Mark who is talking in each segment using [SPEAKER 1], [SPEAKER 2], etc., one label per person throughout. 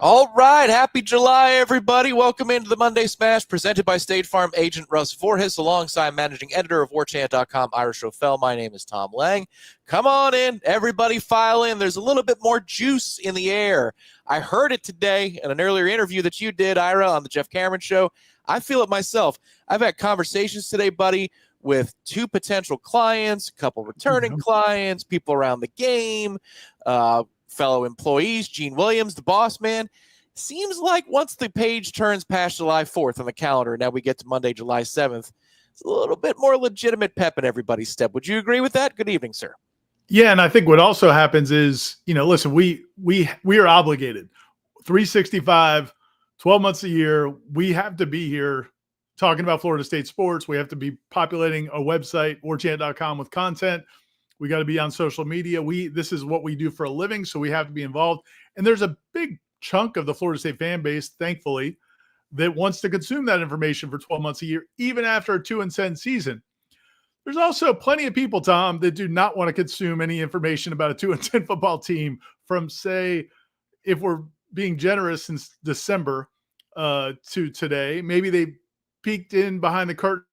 [SPEAKER 1] All right. Happy July, everybody. Welcome into the Monday Smash presented by State Farm agent Russ Voorhis alongside managing editor of Warchant.com, Irish O'Fell. My name is Tom Lang. Come on in. Everybody file in. There's a little bit more juice in the air. I heard it today in an earlier interview that you did, Ira, on the Jeff Cameron Show. I feel it myself. I've had conversations today, buddy, with two potential clients, a couple returning clients, people around the game, fellow employees, Gene Williams, the boss man. Seems like once the page turns past July 4th on the calendar, now we get to Monday, July 7th, it's a little bit more legitimate pep in everybody's step. Would you agree with that? Good evening, sir.
[SPEAKER 2] Yeah, and I think what also happens is, listen, we are obligated. 365, 12 months a year, we have to be here talking about Florida State sports. We have to be populating a website, warchant.com, with content. We got to be on social media. This is what we do for a living, so we have to be involved. And there's a big chunk of the Florida State fan base, thankfully, that wants to consume that information for 12 months a year, even after a 2-10 season. There's also plenty of people, Tom, that do not want to consume any information about a 2-10 football team from, say, if we're being generous, since December to today. Maybe they peeked in behind the curtain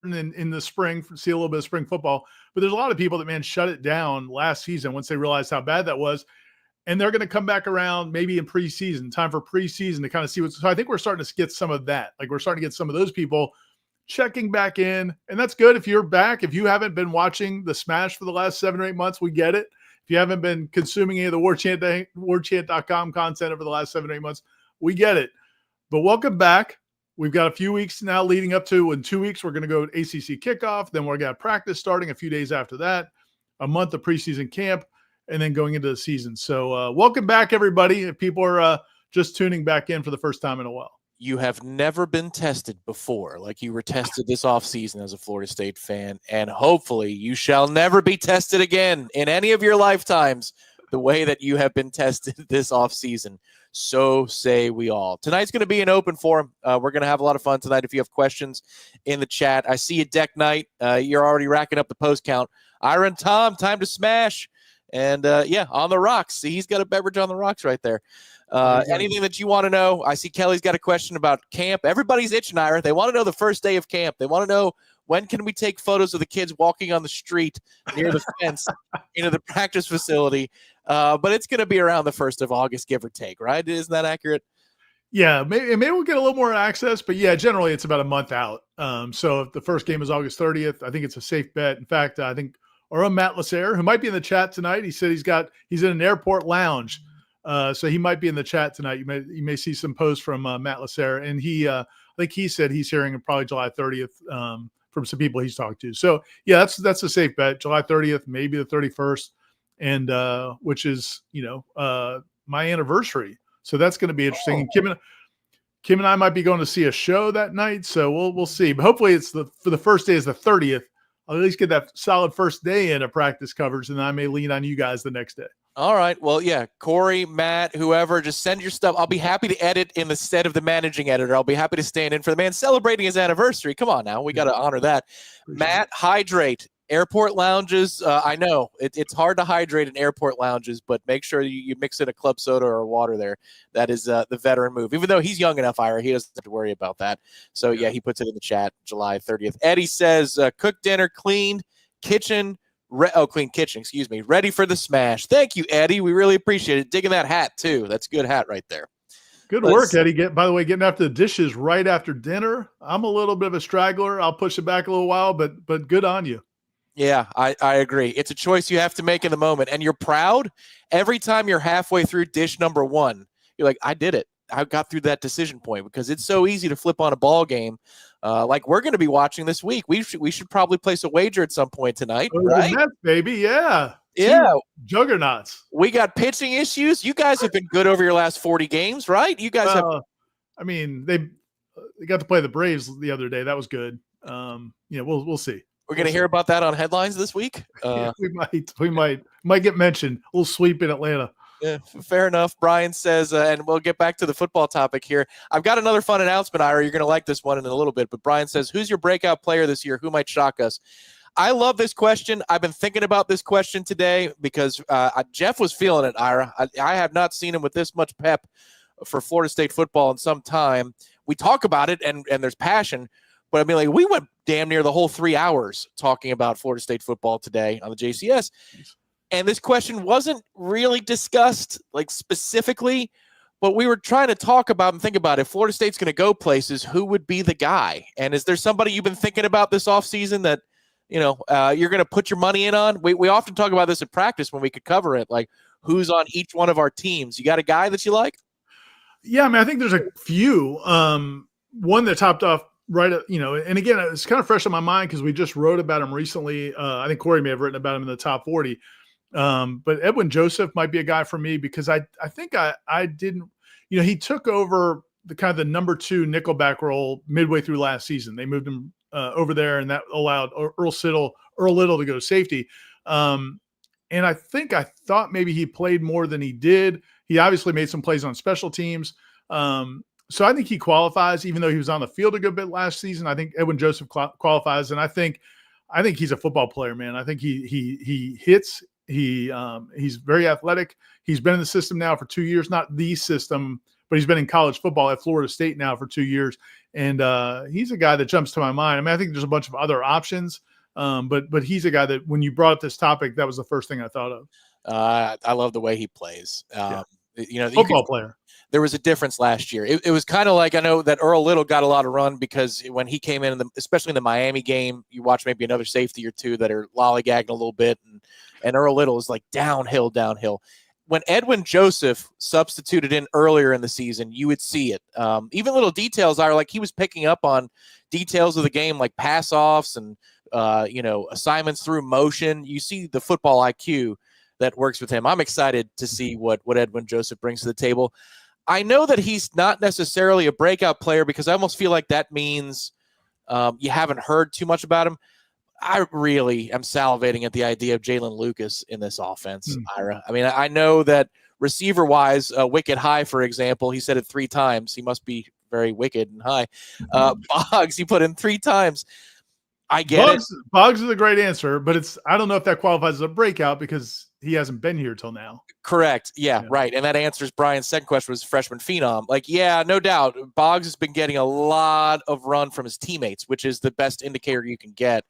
[SPEAKER 2] in the spring, see a little bit of spring football. But there's a lot of people that, man, shut it down last season once they realized how bad that was. And they're going to come back around maybe in preseason, time for preseason to kind of see what's. So I think we're starting to get some of that. Like, we're starting to get some of those people checking back in. And that's good if you're back. If you haven't been watching the Smash for the last 7 or 8 months, we get it. If you haven't been consuming any of the Warchant.com content over the last 7 or 8 months, we get it. But welcome back. We've got a few weeks now leading up to, in 2 weeks, we're going to go to ACC kickoff. Then we're going to have practice starting a few days after that, a month of preseason camp, and then going into the season. So welcome back, everybody. If people are just tuning back in for the first time in a while.
[SPEAKER 1] You have never been tested before like you were tested this offseason as a Florida State fan, and hopefully you shall never be tested again in any of your lifetimes the way that you have been tested this offseason. So say we all. Tonight's going to be an open forum. We're going to have a lot of fun tonight. If you have questions in the chat, I see you, Deck Knight. You're already racking up the post count. Ira and Tom, time to smash. And, on the rocks. See, he's got a beverage on the rocks right there. Anything that you want to know? I see Kelly's got a question about camp. Everybody's itching, Ira. They want to know the first day of camp. They want to know, when can we take photos of the kids walking on the street near the fence into the practice facility? But it's going to be around the 1st of August, give or take, right? Isn't that accurate?
[SPEAKER 2] Yeah, maybe we'll get a little more access, but yeah, generally it's about a month out. So if the first game is August 30th, I think it's a safe bet. In fact, I think our own Matt Lasser, who might be in the chat tonight, he said he's in an airport lounge. So he might be in the chat tonight. You may see some posts from Matt Lasser, and I think he said he's hearing probably July 30th from some people he's talked to. So yeah, that's a safe bet. July 30th, maybe the 31st, and which is my anniversary. So that's going to be interesting. And Kim and I might be going to see a show that night, so we'll see. But hopefully it's for the first day is the 30th. I'll at least get that solid first day in of practice coverage, and then I may lean on you guys the next day.
[SPEAKER 1] All right. Well, yeah, Corey, Matt, whoever, just send your stuff. I'll be happy to edit in the stead of the managing editor. I'll be happy to stand in for the man celebrating his anniversary. Come on now. We got to honor that. Matt, hydrate. Airport lounges, I know it's hard to hydrate in airport lounges, but make sure you mix in a club soda or water there. That is the veteran move. Even though he's young enough, Ira, he doesn't have to worry about that. So, yeah, he puts it in the chat, July 30th. Eddie says, cooked dinner, cleaned kitchen, clean kitchen, excuse me, ready for the smash. Thank you, Eddie. We really appreciate it. Digging that hat, too. That's a good hat right there.
[SPEAKER 2] Good work, Eddie. By the way, getting after the dishes right after dinner. I'm a little bit of a straggler. I'll push it back a little while, but good on you.
[SPEAKER 1] Yeah, I agree. It's a choice you have to make in the moment. And you're proud every time you're halfway through dish number 1. You're like, I did it. I got through that decision point, because it's so easy to flip on a ball game like we're going to be watching this week. We should probably place a wager at some point tonight, right?
[SPEAKER 2] Mets, baby, yeah.
[SPEAKER 1] Yeah.
[SPEAKER 2] Juggernauts.
[SPEAKER 1] We got pitching issues. You guys have been good over your last 40 games, right? You guys have.
[SPEAKER 2] I mean, they got to play the Braves the other day. That was good. We'll see.
[SPEAKER 1] We're going to hear about that on headlines this week.
[SPEAKER 2] Yeah, we might get mentioned. A little sweep in Atlanta.
[SPEAKER 1] Yeah, fair enough. Brian says, and we'll get back to the football topic here. I've got another fun announcement, Ira. You're going to like this one in a little bit. But Brian says, who's your breakout player this year? Who might shock us? I love this question. I've been thinking about this question today because Jeff was feeling it, Ira. I have not seen him with this much pep for Florida State football in some time. We talk about it and there's passion, but I mean, like, we went damn near the whole 3 hours talking about Florida State football today on the JCS. And this question wasn't really discussed like specifically, but we were trying to talk about and think about, if Florida State's going to go places, who would be the guy? And is there somebody you've been thinking about this offseason that, you're going to put your money in on? We often talk about this at practice when we could cover it, like who's on each one of our teams. You got a guy that you like?
[SPEAKER 2] Yeah, I mean, I think there's a few. One that topped off right, and again, it's kind of fresh on my mind because we just wrote about him recently. I think Corey may have written about him in the top 40. But Edwin Joseph might be a guy for me because I think I didn't, he took over the kind of the number 2 nickelback role midway through last season. They moved him over there, and that allowed Earl Little to go to safety. And I thought maybe he played more than he did. He obviously made some plays on special teams. So I think he qualifies, even though he was on the field a good bit last season. I think Edwin Joseph qualifies, and I think he's a football player, man. I think he hits. He's very athletic. He's been in the system now for 2 years, not the system, but he's been in college football at Florida State now for 2 years. And he's a guy that jumps to my mind. I mean, I think there's a bunch of other options, but he's a guy that when you brought up this topic, that was the first thing I thought of.
[SPEAKER 1] I love the way he plays.
[SPEAKER 2] Football player.
[SPEAKER 1] There was a difference last year. It was kind of like, I know that Earl Little got a lot of run because when he came in, especially in the Miami game, you watch maybe another safety or two that are lollygagging a little bit, and Earl Little is like downhill. When Edwin Joseph substituted in earlier in the season, you would see it. Even little details are like he was picking up on details of the game, like pass offs and assignments through motion. You see the football IQ that works with him. I'm excited to see what Edwin Joseph brings to the table. I know that he's not necessarily a breakout player because I almost feel like that means you haven't heard too much about him. I really am salivating at the idea of Jalen Lucas in this offense, Ira. I mean, I know that receiver-wise, wicked high, for example, he said it 3 times. He must be very wicked and high. Boggs, he put in 3 times. I get it.
[SPEAKER 2] Boggs is a great answer, but I don't know if that qualifies as a breakout because he hasn't been here till now.
[SPEAKER 1] Correct. Yeah, right. And that answers Brian's second question, was freshman phenom. Like, yeah, no doubt. Boggs has been getting a lot of run from his teammates, which is the best indicator you can get.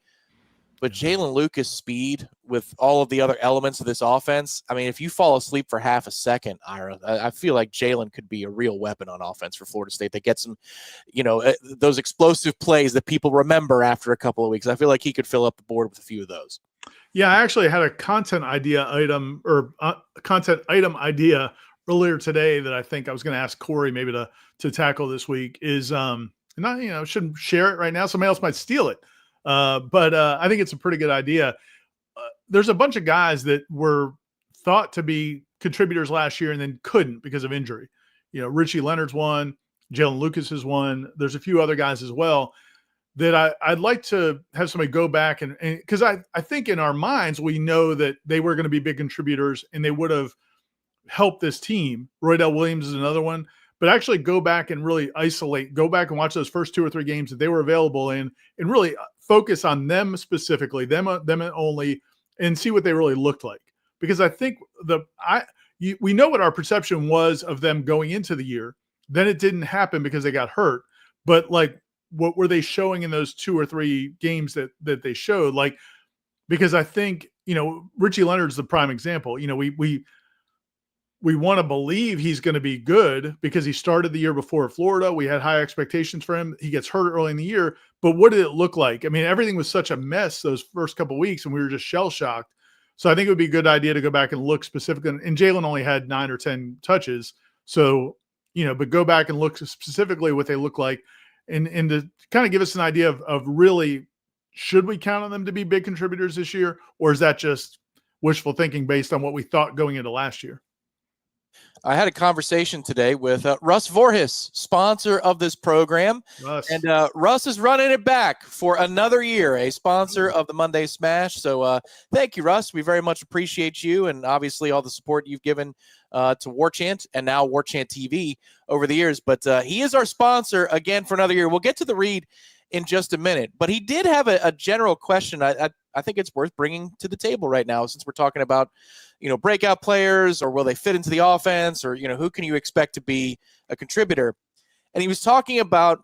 [SPEAKER 1] But Jalen Lucas' speed with all of the other elements of this offense, I mean, if you fall asleep for half a second, Ira, I feel like Jalen could be a real weapon on offense for Florida State that gets some, those explosive plays that people remember after a couple of weeks. I feel like he could fill up the board with a few of those.
[SPEAKER 2] Yeah, I actually had a content item idea earlier today that I think I was going to ask Corey maybe to tackle this week is, shouldn't share it right now. Somebody else might steal it. But I think it's a pretty good idea. There's a bunch of guys that were thought to be contributors last year and then couldn't because of injury. Richie Leonard's one, Jalen Lucas is one. There's a few other guys as well that I'd like to have somebody go back and because I think in our minds, we know that they were going to be big contributors and they would have helped this team. Roydell Williams is another one. But actually go back and really go back and watch those first 2 or 3 games that they were available in and really focus on them specifically, them only, and see what they really looked like. Because I think we know what our perception was of them going into the year. Then it didn't happen because they got hurt. But like, what were they showing in those 2 or 3 games that they showed? Like, because I think, Richie Leonard's the prime example. We want to believe he's going to be good because he started the year before Florida. We had high expectations for him. He gets hurt early in the year, but what did it look like? I mean, everything was such a mess those first couple of weeks and we were just shell shocked. So I think it would be a good idea to go back and look specifically. And Jalen only had 9 or 10 touches. So, but go back and look specifically what they look like and to kind of give us an idea of really, should we count on them to be big contributors this year? Or is that just wishful thinking based on what we thought going into last year?
[SPEAKER 1] I had a conversation today with Russ Voorhis, sponsor of this program.
[SPEAKER 2] Russ.
[SPEAKER 1] And Russ is running it back for another year, a sponsor of the Monday Smash. So thank you, Russ. We very much appreciate you and obviously all the support you've given to Warchant and now Warchant TV over the years. But he is our sponsor again for another year. We'll get to the read in just a minute. But he did have a general question I think it's worth bringing to the table right now since we're talking about breakout players, or will they fit into the offense, or, who can you expect to be a contributor? And he was talking about,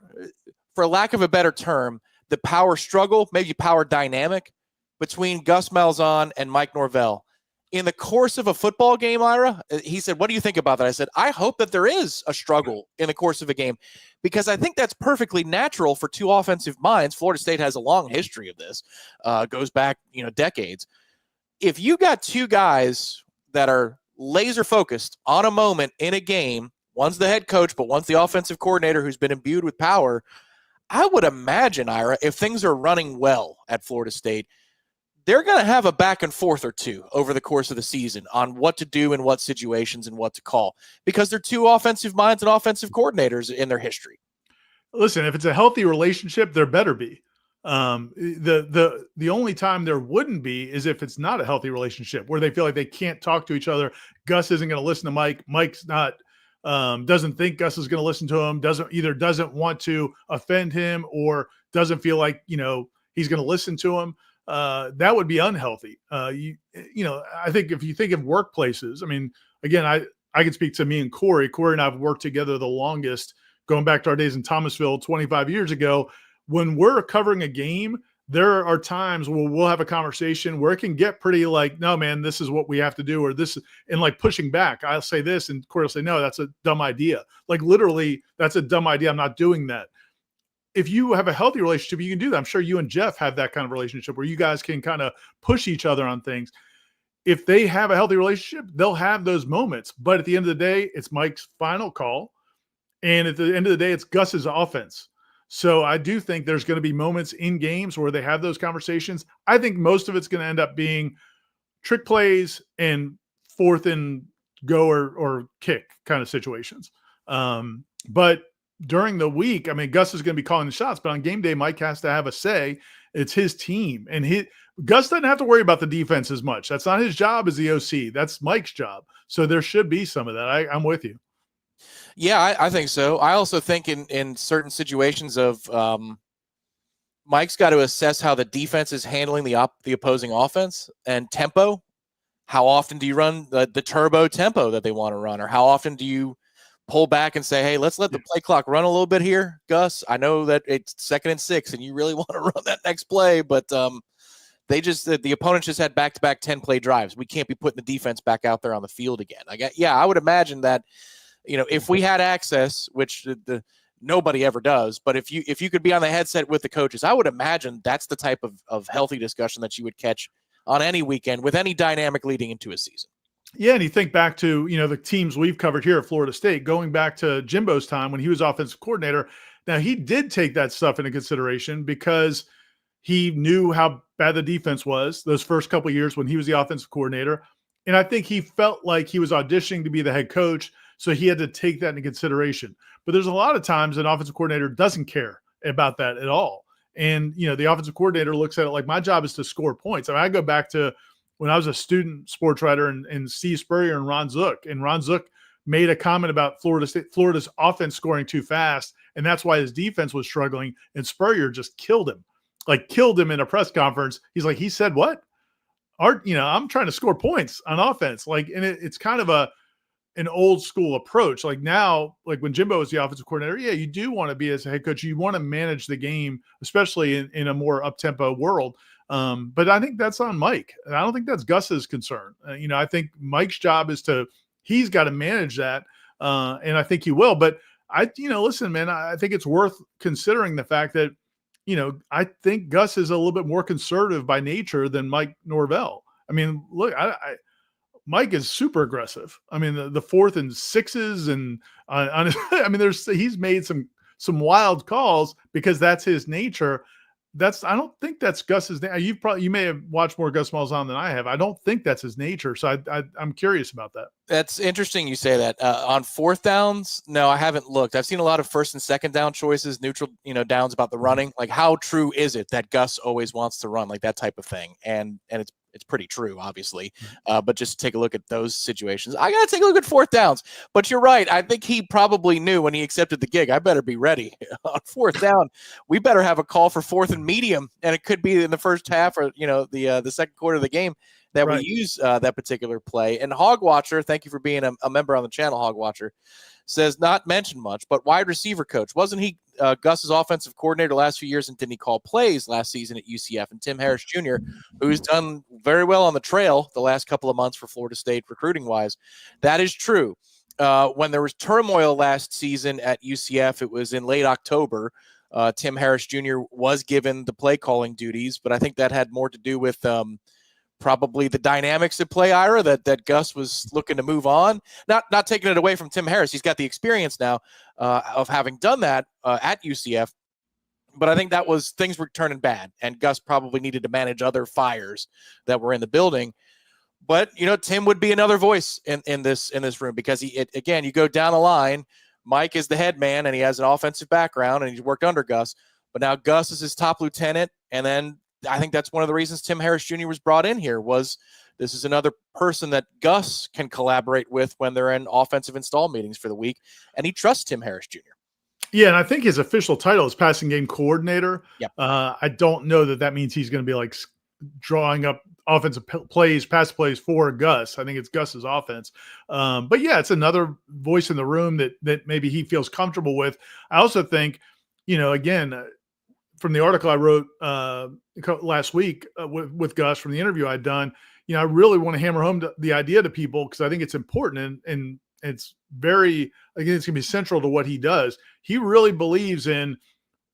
[SPEAKER 1] for lack of a better term, the power struggle, maybe power dynamic between Gus Malzahn and Mike Norvell. In the course of a football game, Ira, he said, what do you think about that? I said, I hope that there is a struggle in the course of a game, because I think that's perfectly natural for two offensive minds. Florida State has a long history of this, goes back, decades. If you got two guys that are laser focused on a moment in a game, one's the head coach, but one's the offensive coordinator who's been imbued with power, I would imagine, Ira, if things are running well at Florida State, they're going to have a back and forth or two over the course of the season on what to do in what situations and what to call, because they're two offensive minds and offensive coordinators in their history.
[SPEAKER 2] Listen, if it's a healthy relationship, there better be. The only time there wouldn't be is if it's not a healthy relationship, where they feel like they can't talk to each other. Gus isn't going to listen to Mike. Mike's not doesn't think Gus is going to listen to him. Doesn't want to offend him, or doesn't feel like he's going to listen to him. That would be unhealthy. I think if you think of workplaces, I mean, again, I can speak to me and Corey. Corey and I have worked together the longest, going back to our days in Thomasville 25 years ago. When we're covering a game, there are times where we'll have a conversation where it can get pretty like, no, man, this is what we have to do, or this, and like pushing back. I'll say this, and Corey will say, no, that's a dumb idea. Like literally, that's a dumb idea. I'm not doing that. If you have a healthy relationship, you can do that. I'm sure you and Jeff have that kind of relationship where you guys can kind of push each other on things. If they have a healthy relationship, they'll have those moments. But at the end of the day, it's Mike's final call. And at the end of the day, it's Gus's offense. So I do think there's going to be moments in games where they have those conversations. I think most of it's going to end up being trick plays and fourth and go or kick kind of situations. But during the week, I mean, Gus is going to be calling the shots, but on game day, Mike has to have a say. It's his team, and Gus doesn't have to worry about the defense as much. That's not his job as the OC. That's Mike's job. So there should be some of that. I'm with you.
[SPEAKER 1] Yeah, I think so. I also think in certain situations of Mike's got to assess how the defense is handling the opposing offense and tempo. How often do you run the turbo tempo that they want to run, or how often do you pull back and say, hey, let's let the play clock run a little bit here, Gus? I know that it's 2nd and 6 and you really want to run that next play, but the opponent just had back-to-back 10-play drives. We can't be putting the defense back out there on the field again. I would imagine that, if we had access, which nobody ever does, but if you could be on the headset with the coaches, I would imagine that's the type of healthy discussion that you would catch on any weekend with any dynamic leading into a season.
[SPEAKER 2] Yeah, and you think back to, the teams we've covered here at Florida State, going back to Jimbo's time when he was offensive coordinator. Now, he did take that stuff into consideration because he knew how bad the defense was those first couple of years when he was the offensive coordinator. And I think he felt like he was auditioning to be the head coach, so he had to take that into consideration. But there's a lot of times an offensive coordinator doesn't care about that at all. And, the offensive coordinator looks at it like, my job is to score points. I go back to when I was a student sports writer and Steve Spurrier and Ron Zook. And Ron Zook made a comment about Florida's offense scoring too fast, and that's why his defense was struggling. And Spurrier just killed him in a press conference. He's like, he said what? I'm trying to score points on offense. And it's kind of an old school approach. Like now, like when Jimbo was the offensive coordinator, yeah, you do want to be as a head coach. You want to manage the game, especially in a more up-tempo world. But I think that's on Mike. I don't think that's Gus's concern. I think Mike's job is he's got to manage that. And I think he will, but listen, man, I think it's worth considering the fact that, I think Gus is a little bit more conservative by nature than Mike Norvell. I mean, look, Mike is super aggressive. I mean, the 4th and 6s and he's made some wild calls because that's his nature. I don't think that's Gus's. You may have watched more Gus Malzahn than I have. I don't think that's his nature. So I'm curious about that.
[SPEAKER 1] That's interesting you say that. On 4th downs, no, I haven't looked. I've seen a lot of 1st and 2nd down choices, neutral, downs about the running. Like, how true is it that Gus always wants to run, like that type of thing? And it's pretty true, obviously. But just take a look at those situations. I got to take a look at 4th downs. But you're right. I think he probably knew when he accepted the gig, I better be ready. On 4th down, we better have a call for 4th and medium. And it could be in the first half or, the second quarter of the game. that we
[SPEAKER 2] Right.
[SPEAKER 1] use that particular play. And Hog Watcher, thank you for being a member on the channel, Hog Watcher, says not mentioned much, but wide receiver coach. Wasn't he Gus's offensive coordinator the last few years, and didn't he call plays last season at UCF? And Tim Harris Jr., who's done very well on the trail the last couple of months for Florida State recruiting-wise. That is true. When there was turmoil last season at UCF, it was in late October. Tim Harris Jr. was given the play calling duties, but I think that had more to do with probably the dynamics at play, Ira, that Gus was looking to move on. Not taking it away from Tim Harris. He's got the experience now of having done that at UCF. But I think that was things were turning bad, and Gus probably needed to manage other fires that were in the building. But, Tim would be another voice in this room, because again, you go down the line, Mike is the head man, and he has an offensive background, and he's worked under Gus. But now Gus is his top lieutenant, and then I think that's one of the reasons Tim Harris Jr. was brought in here, was this is another person that Gus can collaborate with when they're in offensive install meetings for the week, and he trusts Tim Harris Jr.
[SPEAKER 2] Yeah, and I think his official title is passing game coordinator.
[SPEAKER 1] Yep.
[SPEAKER 2] I don't know that means he's going to be like drawing up offensive plays, pass plays for Gus. I think it's Gus's offense. But yeah, it's another voice in the room that maybe he feels comfortable with. I also think, again, from the article I wrote last week with Gus, from the interview I'd done, I really want to hammer home the idea to people, because I think it's important and it's very, again, it's going to be central to what he does. He really believes in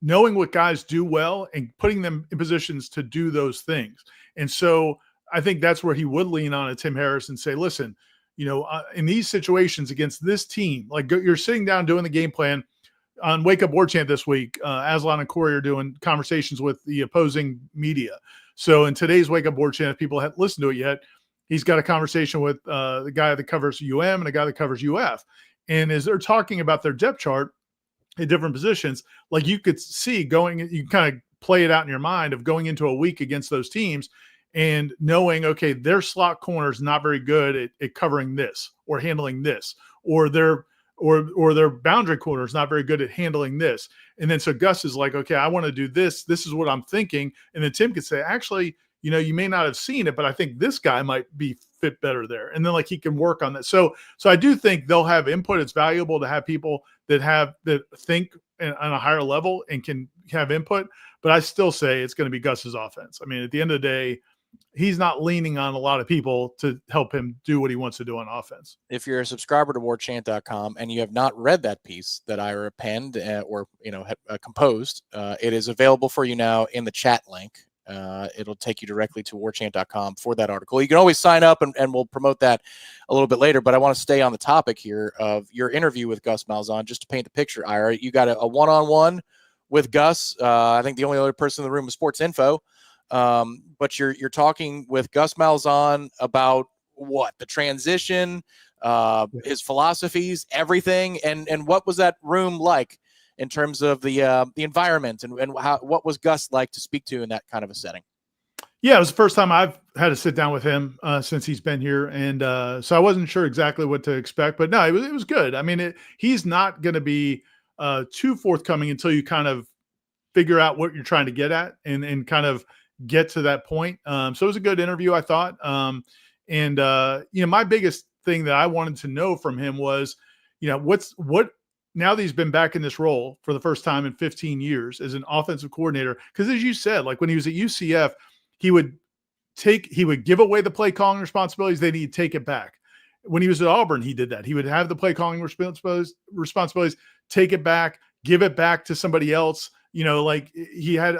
[SPEAKER 2] knowing what guys do well and putting them in positions to do those things. And so I think that's where he would lean on Tim Harris and say, listen, in these situations against this team, like you're sitting down doing the game plan. On Wake Up Warchant this week, Aslan and Corey are doing conversations with the opposing media. So in today's Wake Up Warchant, if people haven't listened to it yet, he's got a conversation with the guy that covers UM and a guy that covers UF. And as they're talking about their depth chart at different positions, like you could see you kind of play it out in your mind of going into a week against those teams and knowing, okay, their slot corner is not very good at covering this or handling this, or their boundary corner is not very good at handling this. And then so Gus is like, okay, I want to do this. This is what I'm thinking. And then Tim could say, actually, you may not have seen it, but I think this guy might be fit better there. And then he can work on that. So I do think they'll have input. It's valuable to have people that think on a higher level and can have input. But I still say it's going to be Gus's offense. I mean, at the end of the day, he's not leaning on a lot of people to help him do what he wants to do on offense.
[SPEAKER 1] If you're a subscriber to warchant.com and you have not read that piece that Ira penned or composed, it is available for you now in the chat link. It'll take you directly to warchant.com for that article. You can always sign up and we'll promote that a little bit later, but I want to stay on the topic here of your interview with Gus Malzahn, just to paint the picture, Ira. You got a one-on-one with Gus. I think the only other person in the room was Sports Info. But you're talking with Gus Malzahn about what? The transition, his philosophies, everything. And what was that room like in terms of the environment and what was Gus like to speak to in that kind of a setting?
[SPEAKER 2] Yeah, it was the first time I've had to sit down with him since he's been here. And so I wasn't sure exactly what to expect, but no, it was good. I mean, he's not going to be too forthcoming until you kind of figure out what you're trying to get at and kind of get to that point. So it was a good interview, I thought. My biggest thing that I wanted to know from him was, what now that he's been back in this role for the first time in 15 years as an offensive coordinator, because as you said, like when he was at UCF, he would give away the play calling responsibilities. Then he'd take it back. When he was at Auburn, he did that. He would have the play calling responsibilities, take it back, give it back to somebody else. He had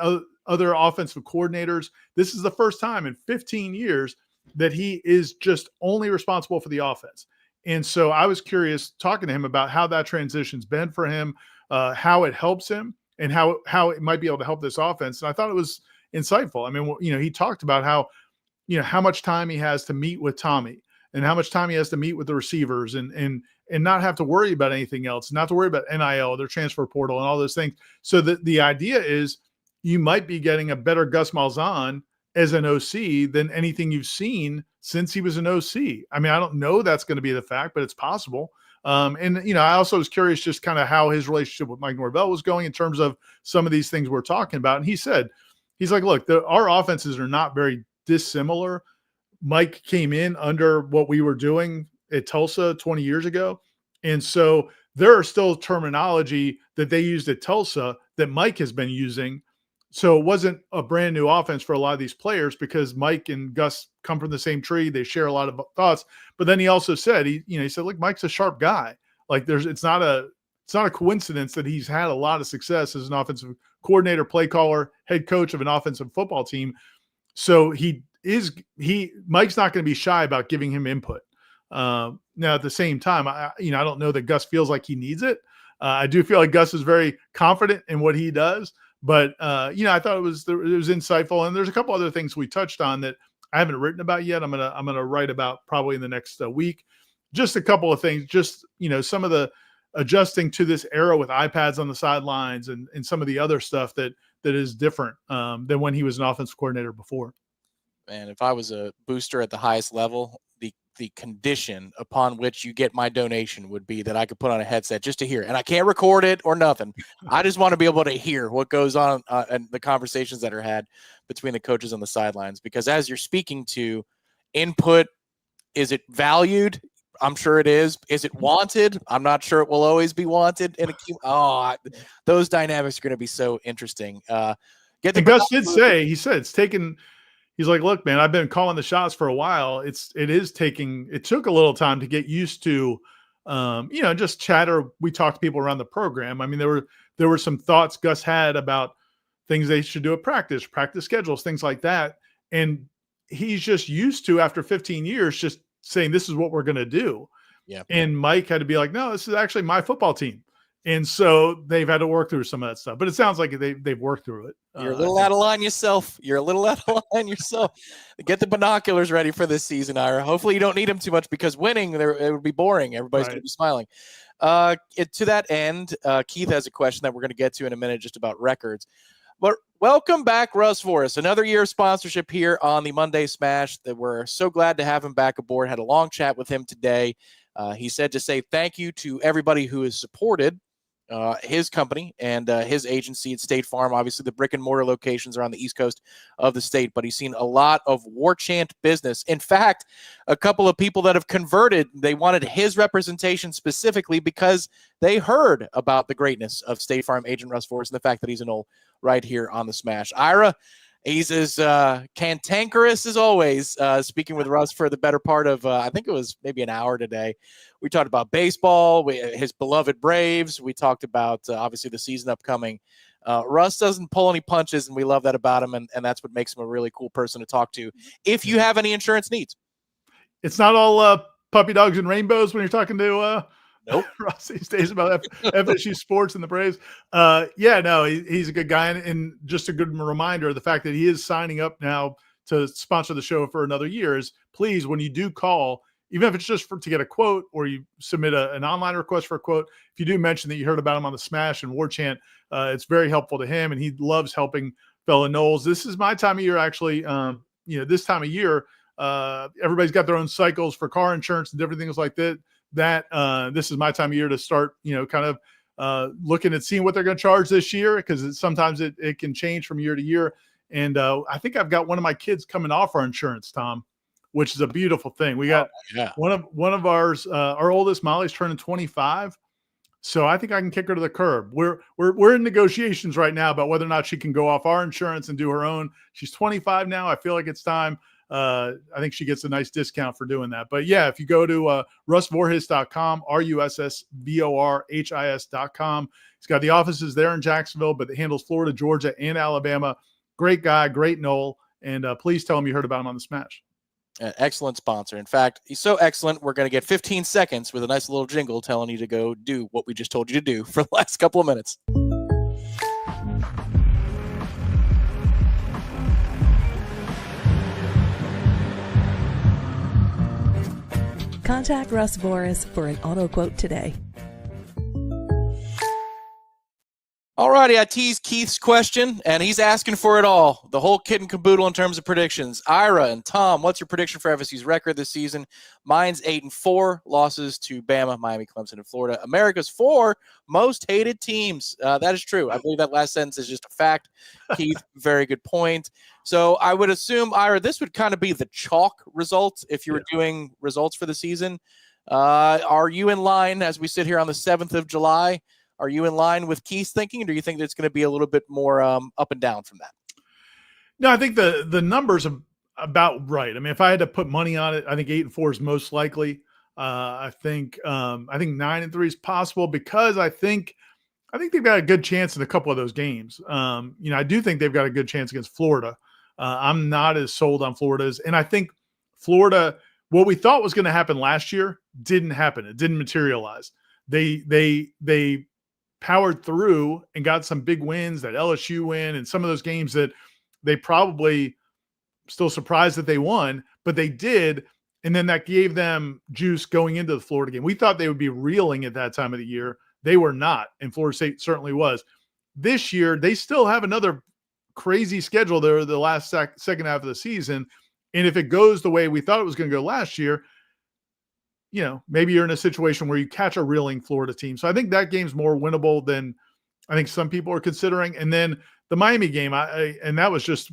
[SPEAKER 2] other offensive coordinators. This is the first time in 15 years that he is just only responsible for the offense. And so I was curious talking to him about how that transition's been for him, how it helps him, and how it might be able to help this offense. And I thought it was insightful. I mean, he talked about how much time he has to meet with Tommy and how much time he has to meet with the receivers and not have to worry about anything else, not to worry about NIL, their transfer portal and all those things. So the idea is you might be getting a better Gus Malzahn as an OC than anything you've seen since he was an OC. I mean, I don't know that's going to be the fact, but it's possible. I also was curious just kind of how his relationship with Mike Norvell was going in terms of some of these things we're talking about. And he's like, look, our offenses are not very dissimilar Mike came in under what we were doing at Tulsa 20 years ago. And so there are still terminology that they used at Tulsa that Mike has been using. So it wasn't a brand new offense for a lot of these players because Mike and Gus come from the same tree. They share a lot of thoughts. But then he also said, he said, look, Mike's a sharp guy. Like it's not a coincidence that he's had a lot of success as an offensive coordinator, play caller, head coach of an offensive football team. So Mike's not going to be shy about giving him input. Now at the same time, I don't know that Gus feels like he needs it. I do feel like Gus is very confident in what he does, but I thought it was insightful. And there's a couple other things we touched on that I haven't written about yet. I'm gonna write about probably in the next week. Just a couple of things. Just some of the adjusting to this era with iPads on the sidelines and some of the other stuff that is different than when he was an offensive coordinator before.
[SPEAKER 1] Man, if I was a booster at the highest level, the condition upon which you get my donation would be that I could put on a headset just to hear, and I can't record it or nothing. I just want to be able to hear what goes on and the conversations that are had between the coaches on the sidelines, because as you're speaking to input, is it valued? I'm sure it is. Is it wanted? I'm not sure it will always be wanted. Those dynamics are going to be so interesting.
[SPEAKER 2] Gus did say, he said it's taken. He's like, look, man, I've been calling the shots for a while. It took a little time to get used to, just chatter. We talked to people around the program. I mean, there were some thoughts Gus had about things they should do at practice schedules, things like that. And he's just used to, after 15 years, just saying, this is what we're going to do.
[SPEAKER 1] Yeah.
[SPEAKER 2] And Mike had to be like, no, this is actually my football team. And so they've had to work through some of that stuff, but it sounds like they've worked through it.
[SPEAKER 1] You're a little out of line yourself. Get the binoculars ready for this season, Ira. Hopefully you don't need them too much, because winning, it would be boring. Everybody's going to be smiling. To that end, Keith has a question that we're going to get to in a minute just about records. But welcome back, Russ Voris. Another year of sponsorship here on the Monday Smash. That we're so glad to have him back aboard. Had a long chat with him today. He said to say thank you to everybody who has supported his company and his agency at State Farm. Obviously, the brick and mortar locations are on the East Coast of the state, but he's seen a lot of Warchant business. In fact, a couple of people that have converted, they wanted his representation specifically because they heard about the greatness of State Farm agent Russ Voris and the fact that he's an old right here on the Smash. Ira, he's as cantankerous as always, speaking with Russ for the better part of, I think it was maybe an hour today. We talked about baseball, his beloved Braves. We talked about, obviously, the season upcoming. Russ doesn't pull any punches, and we love that about him, and that's what makes him a really cool person to talk to if you have any insurance needs.
[SPEAKER 2] It's not all puppy dogs and rainbows when you're talking to
[SPEAKER 1] nope.
[SPEAKER 2] Russ these days about FSU sports and the Braves. He's a good guy. And just a good reminder, the fact that he is signing up now to sponsor the show for another year is, please, when you do call, even if it's just to get a quote or you submit an online request for a quote, if you do mention that you heard about him on the Smash and Warchant, it's very helpful to him, and he loves helping fellow Noles. This is my time of year, actually. This time of year, everybody's got their own cycles for car insurance and different things like that. This is my time of year to start, kind of looking at seeing what they're going to charge this year, because sometimes it can change from year to year. And I think I've got one of my kids coming off our insurance, Tom, which is a beautiful thing. We got one of ours, our oldest, Molly's turning 25. So I think I can kick her to the curb. We're in negotiations right now about whether or not she can go off our insurance and do her own. She's 25 now. I feel like it's time. I think she gets a nice discount for doing that. But yeah, if you go to russvorhis.com, RUSSVORHIS.com, he's got the offices there in Jacksonville, but it handles Florida, Georgia, and Alabama. Great guy, great Noel. And please tell him you heard about him on the Smash.
[SPEAKER 1] An excellent sponsor. In fact, he's so excellent, we're going to get 15 seconds with a nice little jingle telling you to go do what we just told you to do for the last couple of minutes.
[SPEAKER 3] Contact Russ Voris for an auto quote today.
[SPEAKER 1] All righty, I teased Keith's question, and he's asking for it all. The whole kit and caboodle in terms of predictions. Ira and Tom, what's your prediction for FSU's record this season? Mine's 8-4, losses to Bama, Miami, Clemson, and Florida. America's 4 most hated teams. That is true. I believe that last sentence is just a fact. Keith, very good point. So I would assume, Ira, this would kind of be the chalk result if you were doing results for the season. Are you in line as we sit here on the 7th of July? Are you in line with Keith's thinking, or do you think that it's going to be a little bit more up and down from that?
[SPEAKER 2] No, I think the numbers are about right. I mean, if I had to put money on it, I think 8-4 is most likely. I think 9-3 is possible because I think they've got a good chance in a couple of those games. I do think they've got a good chance against Florida. I'm not as sold on Florida's, and I think Florida, what we thought was going to happen last year, didn't happen. It didn't materialize. They powered through and got some big wins, that LSU win, and some of those games that they probably still surprised that they won, but they did. And then that gave them juice going into the Florida game. We thought they would be reeling at that time of the year. They were not, and Florida State certainly was. This year, they still have another crazy schedule there the last second half of the season. And if it goes the way we thought it was going to go last year, maybe you're in a situation where you catch a reeling Florida team. So I think that game's more winnable than I think some people are considering. And then the Miami game, I was just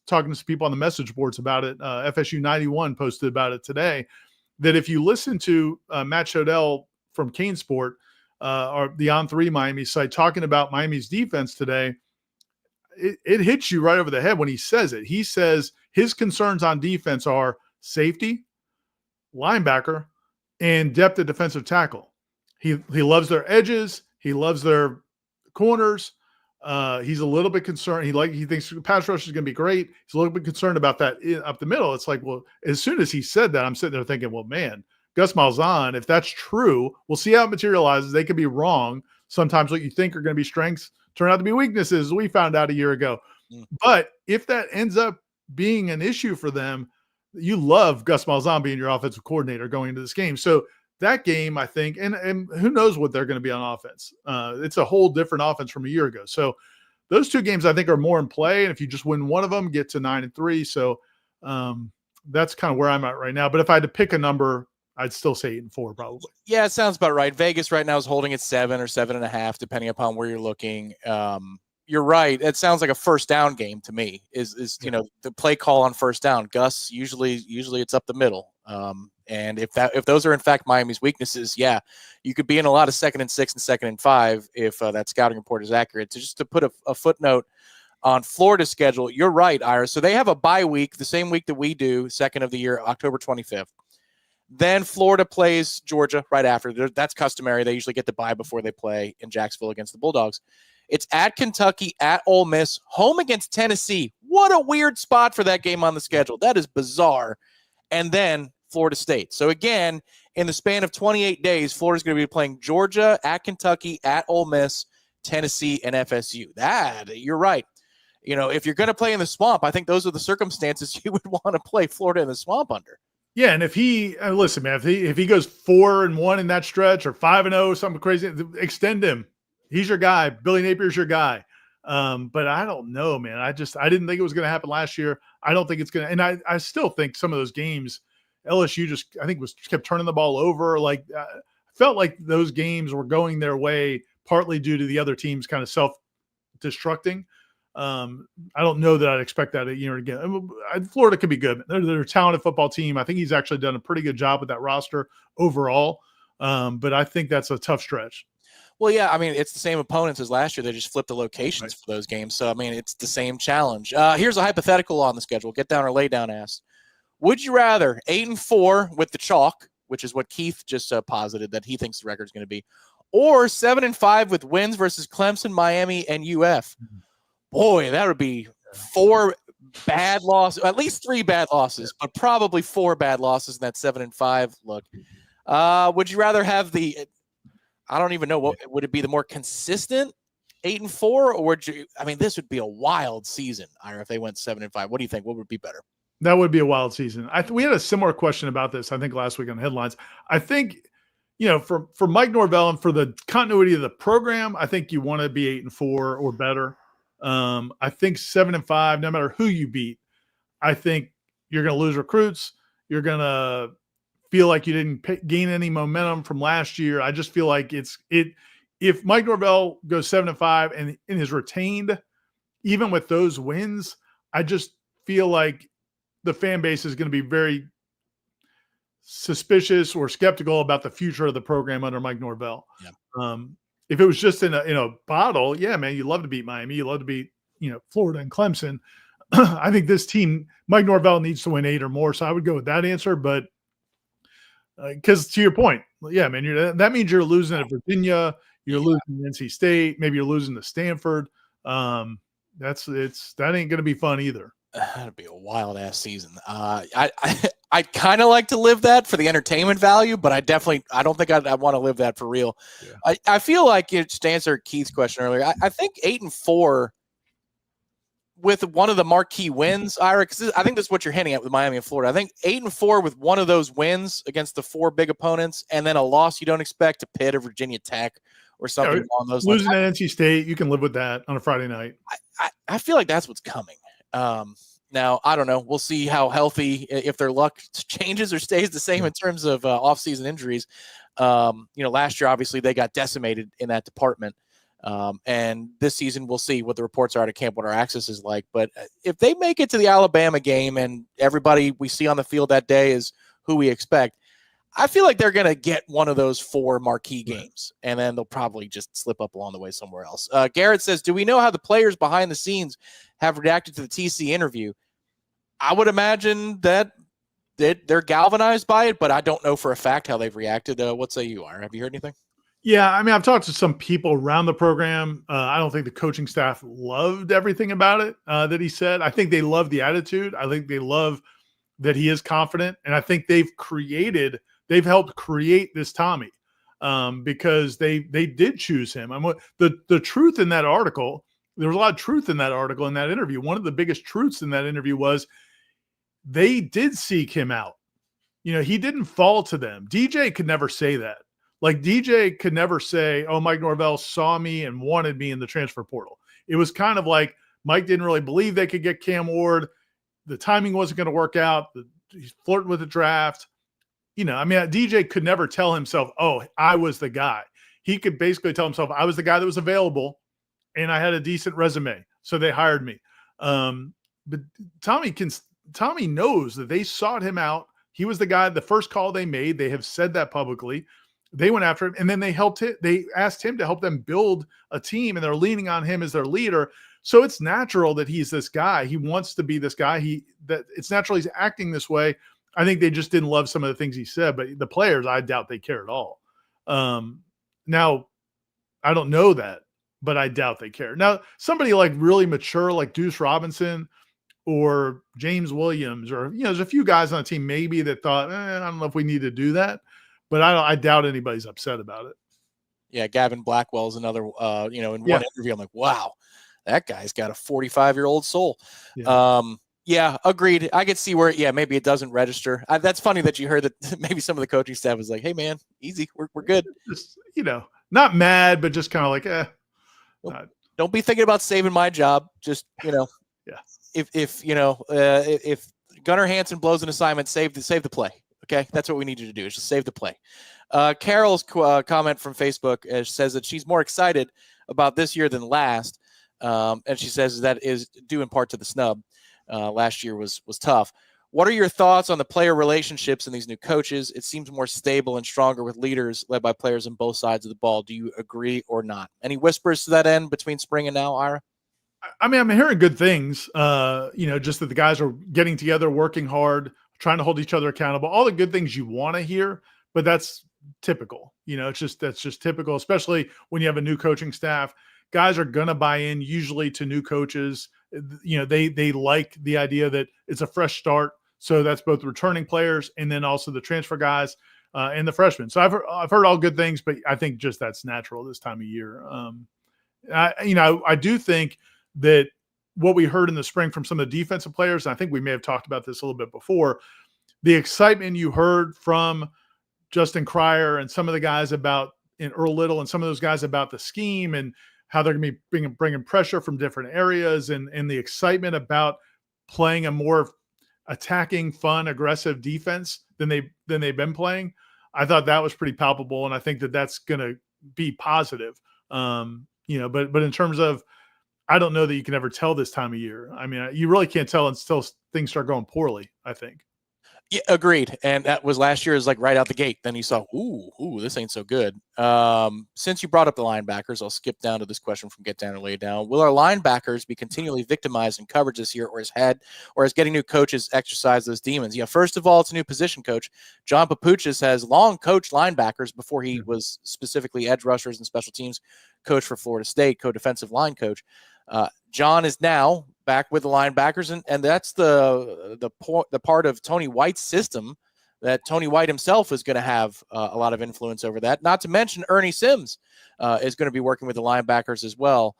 [SPEAKER 2] talking to some people on the message boards about it. FSU 91 posted about it today, that if you listen to Matt Shodell from Kane Sport, or the On3 Miami site, talking about Miami's defense today, it hits you right over the head when he says it. He says his concerns on defense are safety, linebacker, and depth at defensive tackle. He loves their edges. He loves their corners. He's a little bit concerned. He thinks pass rush is going to be great. He's a little bit concerned about that up the middle. It's like, well, as soon as he said that, I'm sitting there thinking, well, man, Gus Malzahn, if that's true, we'll see how it materializes. They could be wrong. Sometimes what you think are going to be strengths turn out to be weaknesses, as we found out a year ago. But if that ends up being an issue for them, you love Gus Malzahn being your offensive coordinator going into this game. So that game, I think, and who knows what they're going to be on offense. It's a whole different offense from a year ago. So those two games, I think, are more in play. And if you just win one of them, get to 9-3. So that's kind of where I'm at right now. But if I had to pick a number, I'd still say 8-4 probably.
[SPEAKER 1] Yeah, it sounds about right. Vegas right now is holding at 7 or 7.5, depending upon where you're looking. You're right. It sounds like a first down game to me. Is the play call on first down? Gus usually it's up the middle. And if those are in fact Miami's weaknesses, yeah, you could be in a lot of 2nd and 6 and 2nd and 5 if that scouting report is accurate. To put a footnote on Florida's schedule, you're right, Ira. So they have a bye week, the same week that we do, 2nd of the year, October 25th. Then Florida plays Georgia right after. That's customary. They usually get the bye before they play in Jacksonville against the Bulldogs. It's at Kentucky, at Ole Miss, home against Tennessee. What a weird spot for that game on the schedule. That is bizarre. And then Florida State. So again, in the span of 28 days, Florida's going to be playing Georgia, at Kentucky, at Ole Miss, Tennessee, and FSU. You're right. If you're going to play in the swamp, I think those are the circumstances you would want to play Florida in the swamp under.
[SPEAKER 2] Yeah, and if he listen, man, if he goes 4-1 in that stretch or 5-0, something crazy, extend him. He's your guy. Billy Napier's your guy. But I don't know, man. I didn't think it was going to happen last year. I don't think it's going to. And I still think some of those games, LSU kept turning the ball over. Like I felt like those games were going their way, partly due to the other teams kind of self-destructing. I don't know that I'd expect that again. Florida could be good. They're a talented football team. I think he's actually done a pretty good job with that roster overall. But I think that's a tough stretch.
[SPEAKER 1] Well, yeah, I mean, it's the same opponents as last year. They just flipped the locations for those games. So, I mean, it's the same challenge. Here's a hypothetical on the schedule. Get down or lay down ass. Would you rather 8-4 with the chalk, which is what Keith just posited that he thinks the record is going to be, or 7-5 with wins versus Clemson, Miami, and UF? Boy, that would be 4 bad losses, at least 3 bad losses, but probably 4 bad losses in that 7-5 look. Would you rather have I don't even know, would it be the more consistent 8-4, or would you? I mean, this would be a wild season, Ira, if they went 7-5. What do you think? What would be better?
[SPEAKER 2] That would be a wild season. We had a similar question about this, I think, last week on Headlines. I think for Mike Norvell and for the continuity of the program, I think you want to be 8-4 or better. I think 7-5, no matter who you beat, I think you're going to lose recruits. You're going to feel like you didn't gain any momentum from last year. I just feel like if Mike Norvell goes 7-5 and is retained, even with those wins, I just feel like the fan base is going to be very suspicious or skeptical about the future of the program under Mike Norvell.
[SPEAKER 1] Yeah.
[SPEAKER 2] If it was just in a bottle, yeah, man, you love to beat Miami, you love to beat Florida and Clemson. I think this team, Mike Norvell needs to win 8 or more, so I would go with that answer. But because to your point, yeah, man, that means you're losing at Virginia, you're losing to NC State, maybe you're losing to Stanford. That ain't going to be fun either.
[SPEAKER 1] That'd be a wild ass season. I kind of like to live that for the entertainment value, but I don't think I want to live that for real. Yeah. I feel like, just to answer Keith's question earlier, I think 8-4 with one of the marquee wins, Ira, because I think that's what you're hinting at with Miami and Florida. I think 8-4 with one of those wins against the 4 big opponents, and then a loss you don't expect to Pitt or Virginia Tech or something along those lines.
[SPEAKER 2] Losing at NC State, you can live with that on a Friday night.
[SPEAKER 1] I feel like that's what's coming. Now, I don't know. We'll see how healthy, if their luck changes or stays the same in terms of off-season injuries. Last year, obviously, they got decimated in that department. And this season, we'll see what the reports are to camp, what our access is like. But if they make it to the Alabama game and everybody we see on the field that day is who we expect, I feel like they're going to get one of those 4 marquee games, and then they'll probably just slip up along the way somewhere else. Garrett says, do we know how the players behind the scenes have reacted to the TC interview? I would imagine that they're galvanized by it, but I don't know for a fact how they've reacted. What say you, Ira? Have you heard anything?
[SPEAKER 2] Yeah, I mean, I've talked to some people around the program. I don't think the coaching staff loved everything about it that he said. I think they love the attitude. I think they love that he is confident, and I think they've helped create this Tommy because they did choose him. The truth in that article, there was a lot of truth in that article, in that interview. One of the biggest truths in that interview was they did seek him out. He didn't fall to them. DJ could never say that. Like, DJ could never say, oh, Mike Norvell saw me and wanted me in the transfer portal. It was kind of like Mike didn't really believe they could get Cam Ward. The timing wasn't going to work out. He's flirting with the draft. DJ could never tell himself, oh, I was the guy. He could basically tell himself, I was the guy that was available and I had a decent resume, so they hired me. But Tommy knows that they sought him out. He was the guy, the first call they made. They have said that publicly. They went after him, and then they asked him to help them build a team, and they're leaning on him as their leader. So it's natural that he's this guy. He wants to be this guy. It's natural he's acting this way. I think they just didn't love some of the things he said, but the players, I doubt they care at all. Now, I don't know that, but I doubt they care. Now, somebody like really mature, like Deuce Robinson or James Williams, or there's a few guys on the team maybe that thought, I don't know if we need to do that. But I doubt anybody's upset about it.
[SPEAKER 1] Yeah, Gavin Blackwell is another, in one interview, I'm like, wow, that guy's got a 45-year-old soul. Yeah. Agreed. I could see where, maybe it doesn't register. That's funny that you heard that maybe some of the coaching staff was like, hey, man, easy. We're good.
[SPEAKER 2] Just, not mad, but just kind of like,
[SPEAKER 1] don't be thinking about saving my job. Just,
[SPEAKER 2] yeah.
[SPEAKER 1] If Gunnar Hansen blows an assignment, save the play. Okay, that's what we need you to do, is just save the play. Carol's comment from Facebook says that she's more excited about this year than last, and she says that is due in part to the snub. Last year was tough. What are your thoughts on the player relationships and these new coaches? It seems more stable and stronger with leaders led by players on both sides of the ball. Do you agree or not? Any whispers to that end between spring and now, Ira?
[SPEAKER 2] I mean, I'm hearing good things, just that the guys are getting together, working hard, trying to hold each other accountable, all the good things you want to hear, but that's typical. That's just typical, especially when you have a new coaching staff. Guys are going to buy in usually to new coaches. They like the idea that it's a fresh start. So that's both returning players and then also the transfer guys and the freshmen. So I've heard all good things, but I think just that's natural this time of year. I do think that what we heard in the spring from some of the defensive players, and I think we may have talked about this a little bit before, the excitement you heard from Justin Cryer and some of the guys in Earl Little and some of those guys about the scheme and how they're going to be bringing pressure from different areas and the excitement about playing a more attacking, fun, aggressive defense than they've been playing. I thought that was pretty palpable, and I think that that's going to be positive. But in terms of, I don't know that you can ever tell this time of year. I mean, you really can't tell until things start going poorly, I think.
[SPEAKER 1] Yeah, agreed. And that was last year, is like right out the gate. Then you saw, ooh, this ain't so good. Since you brought up the linebackers, I'll skip down to this question from Get Down or Lay Down. Will our linebackers be continually victimized in coverage this year, or has getting new coaches exercise those demons? Yeah, first of all, it's a new position coach. John Papuchis has long coached linebackers before he was specifically edge rushers and special teams coach for Florida State, co-defensive line coach. John is now back with the linebackers, and that's the part of Tony White's system that Tony White himself is going to have a lot of influence over that. Not to mention Ernie Sims is going to be working with the linebackers as well.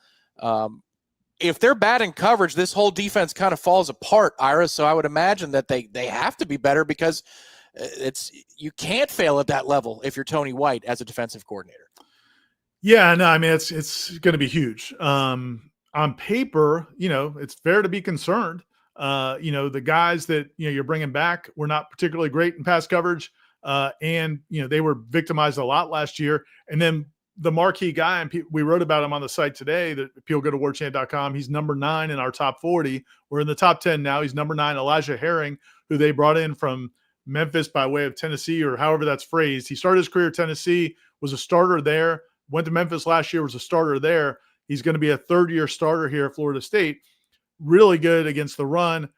[SPEAKER 1] If they're bad in coverage, this whole defense kind of falls apart, Ira. So I would imagine that they have to be better, because you can't fail at that level if you're Tony White as a defensive coordinator.
[SPEAKER 2] Yeah, no, I mean, it's going to be huge. On paper, it's fair to be concerned. The guys that, you're bringing back were not particularly great in pass coverage. And they were victimized a lot last year. And then the marquee guy, and we wrote about him on the site today, that people go to warchant.com. He's number 9 in our top 40. We're in the top 10 now. He's number 9, Elijah Herring, who they brought in from Memphis by way of Tennessee, or however that's phrased. He started his career at Tennessee, was a starter there, went to Memphis last year, was a starter there. He's going to be a third-year starter here at Florida State. Really good against the run,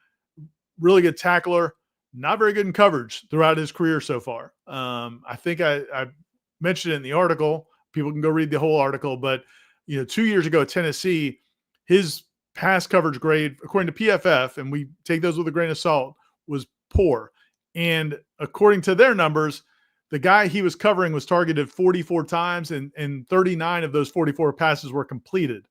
[SPEAKER 2] really good tackler, not very good in coverage throughout his career so far. I think I mentioned it in the article. People can go read the whole article. But, 2 years ago at Tennessee, his pass coverage grade, according to PFF, and we take those with a grain of salt, was poor. And according to their numbers, the guy he was covering was targeted 44 times, and 39 of those 44 passes were completed.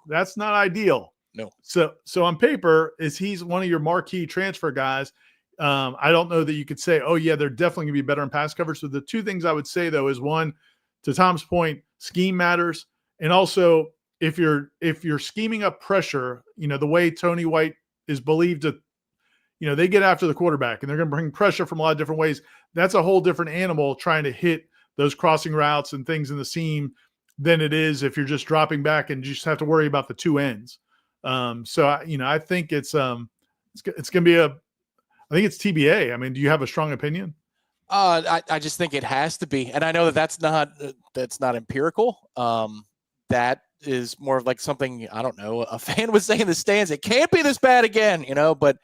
[SPEAKER 2] That's not ideal.
[SPEAKER 1] No.
[SPEAKER 2] So on paper, he's one of your marquee transfer guys. I don't know that you could say, oh yeah, they're definitely going to be better in pass coverage. So the two things I would say, though, is one, to Tom's point, scheme matters. And also, if you're scheming up pressure, the way Tony White is believed to, they get after the quarterback and they're going to bring pressure from a lot of different ways. That's a whole different animal, trying to hit those crossing routes and things in the seam, than it is if you're just dropping back and you just have to worry about the two ends. I think it's going to be I think it's TBA. I mean, do you have a strong opinion?
[SPEAKER 1] I just think it has to be. And I know that's not empirical. That is more of like something, I don't know, a fan would say in the stands. It can't be this bad again, but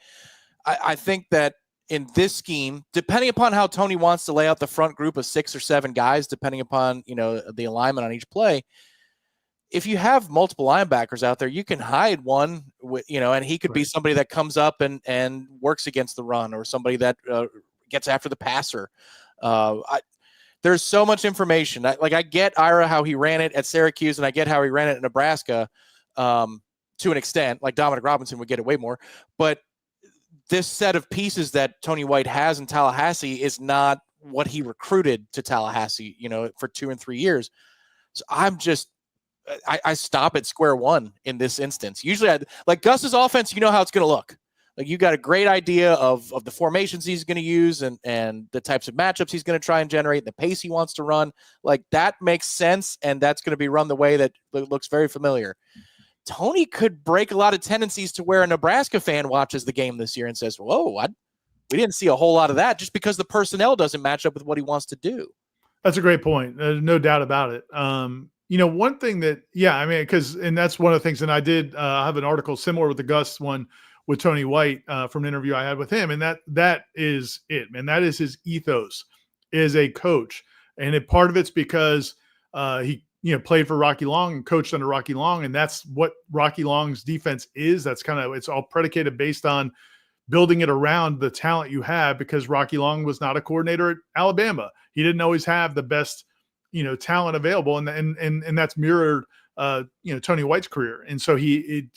[SPEAKER 1] I think that in this scheme, depending upon how Tony wants to lay out the front group of 6 or 7 guys, depending upon, the alignment on each play, if you have multiple linebackers out there, you can hide one, and he could be somebody that comes up and works against the run, or somebody that gets after the passer. There's so much information. I get, Ira, how he ran it at Syracuse, and I get how he ran it in Nebraska to an extent. Like Dominic Robinson would get it way more. But this set of pieces that Tony White has in Tallahassee is not what he recruited to Tallahassee, for 2 and 3 years. So I stop at square one in this instance. Usually, like Gus's offense, you know how it's going to look. Like, you got a great idea of the formations he's going to use and the types of matchups he's going to try and generate, the pace he wants to run. Like, that makes sense, and that's going to be run the way that looks very familiar. Tony could break a lot of tendencies to where a Nebraska fan watches the game this year and says, whoa, we didn't see a whole lot of that, just because the personnel doesn't match up with what he wants to do.
[SPEAKER 2] That's a great point. There's no doubt about it. One thing that, and that's one of the things, and I did have an article similar with the Gus one with Tony White from an interview I had with him. And that is it, man. That is his ethos as a coach. And part of it's because he, played for Rocky Long and coached under Rocky Long. And that's what Rocky Long's defense is. It's all predicated based on building it around the talent you have, because Rocky Long was not a coordinator at Alabama. He didn't always have the best, talent available. And that's mirrored, Tony White's career. And so he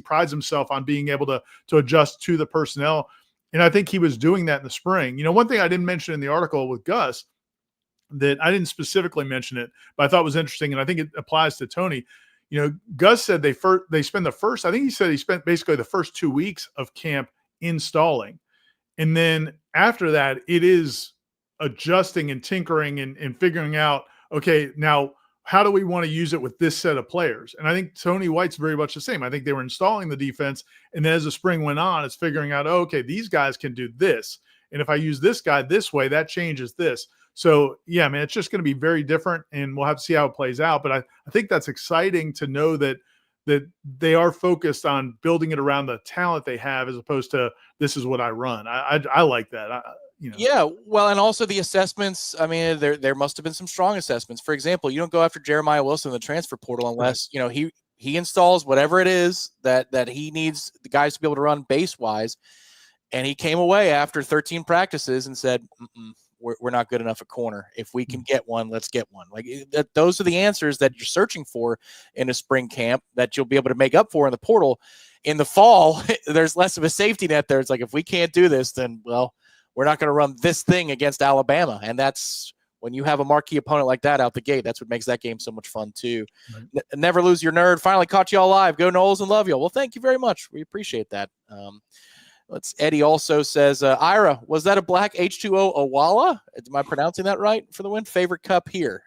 [SPEAKER 2] prides himself on being able to adjust to the personnel. And I think he was doing that in the spring. One thing I didn't mention in the article with Gus that I didn't specifically mention it, but I thought was interesting, and I think it applies to Tony. Gus said they spend the first, I think he said he spent basically the first 2 weeks of camp installing. And then after that, it is adjusting and tinkering and figuring out, okay, now how do we want to use it with this set of players? And I think Tony White's very much the same. I think they were installing the defense, and then as the spring went on, it's figuring out, okay, these guys can do this. And if I use this guy this way, that changes this. So, yeah, man, it's just going to be very different, and we'll have to see how it plays out. But I think that's exciting to know that they are focused on building it around the talent they have, as opposed to this is what I run. I like that.
[SPEAKER 1] Yeah, well, and also the assessments. I mean, there must have been some strong assessments. For example, you don't go after Jeremiah Wilson in the transfer portal unless he installs whatever it is that he needs the guys to be able to run base wise. And he came away after 13 practices and said, we're not good enough at corner. If we can get one, let's get one. Like those are the answers that you're searching for in a spring camp that you'll be able to make up for in the portal. In the fall, there's less of a safety net there. It's like, if we can't do this, then, well, we're not going to run this thing against Alabama. And that's when you have a marquee opponent like that out the gate. That's what makes that game so much fun too. Right. Never lose your nerd. Finally caught you all live. Go Noles and love you. Well, thank you very much. We appreciate that. Eddie also says, Ira, was that a black H2O Owala? Am I pronouncing that right for the win? Favorite cup here.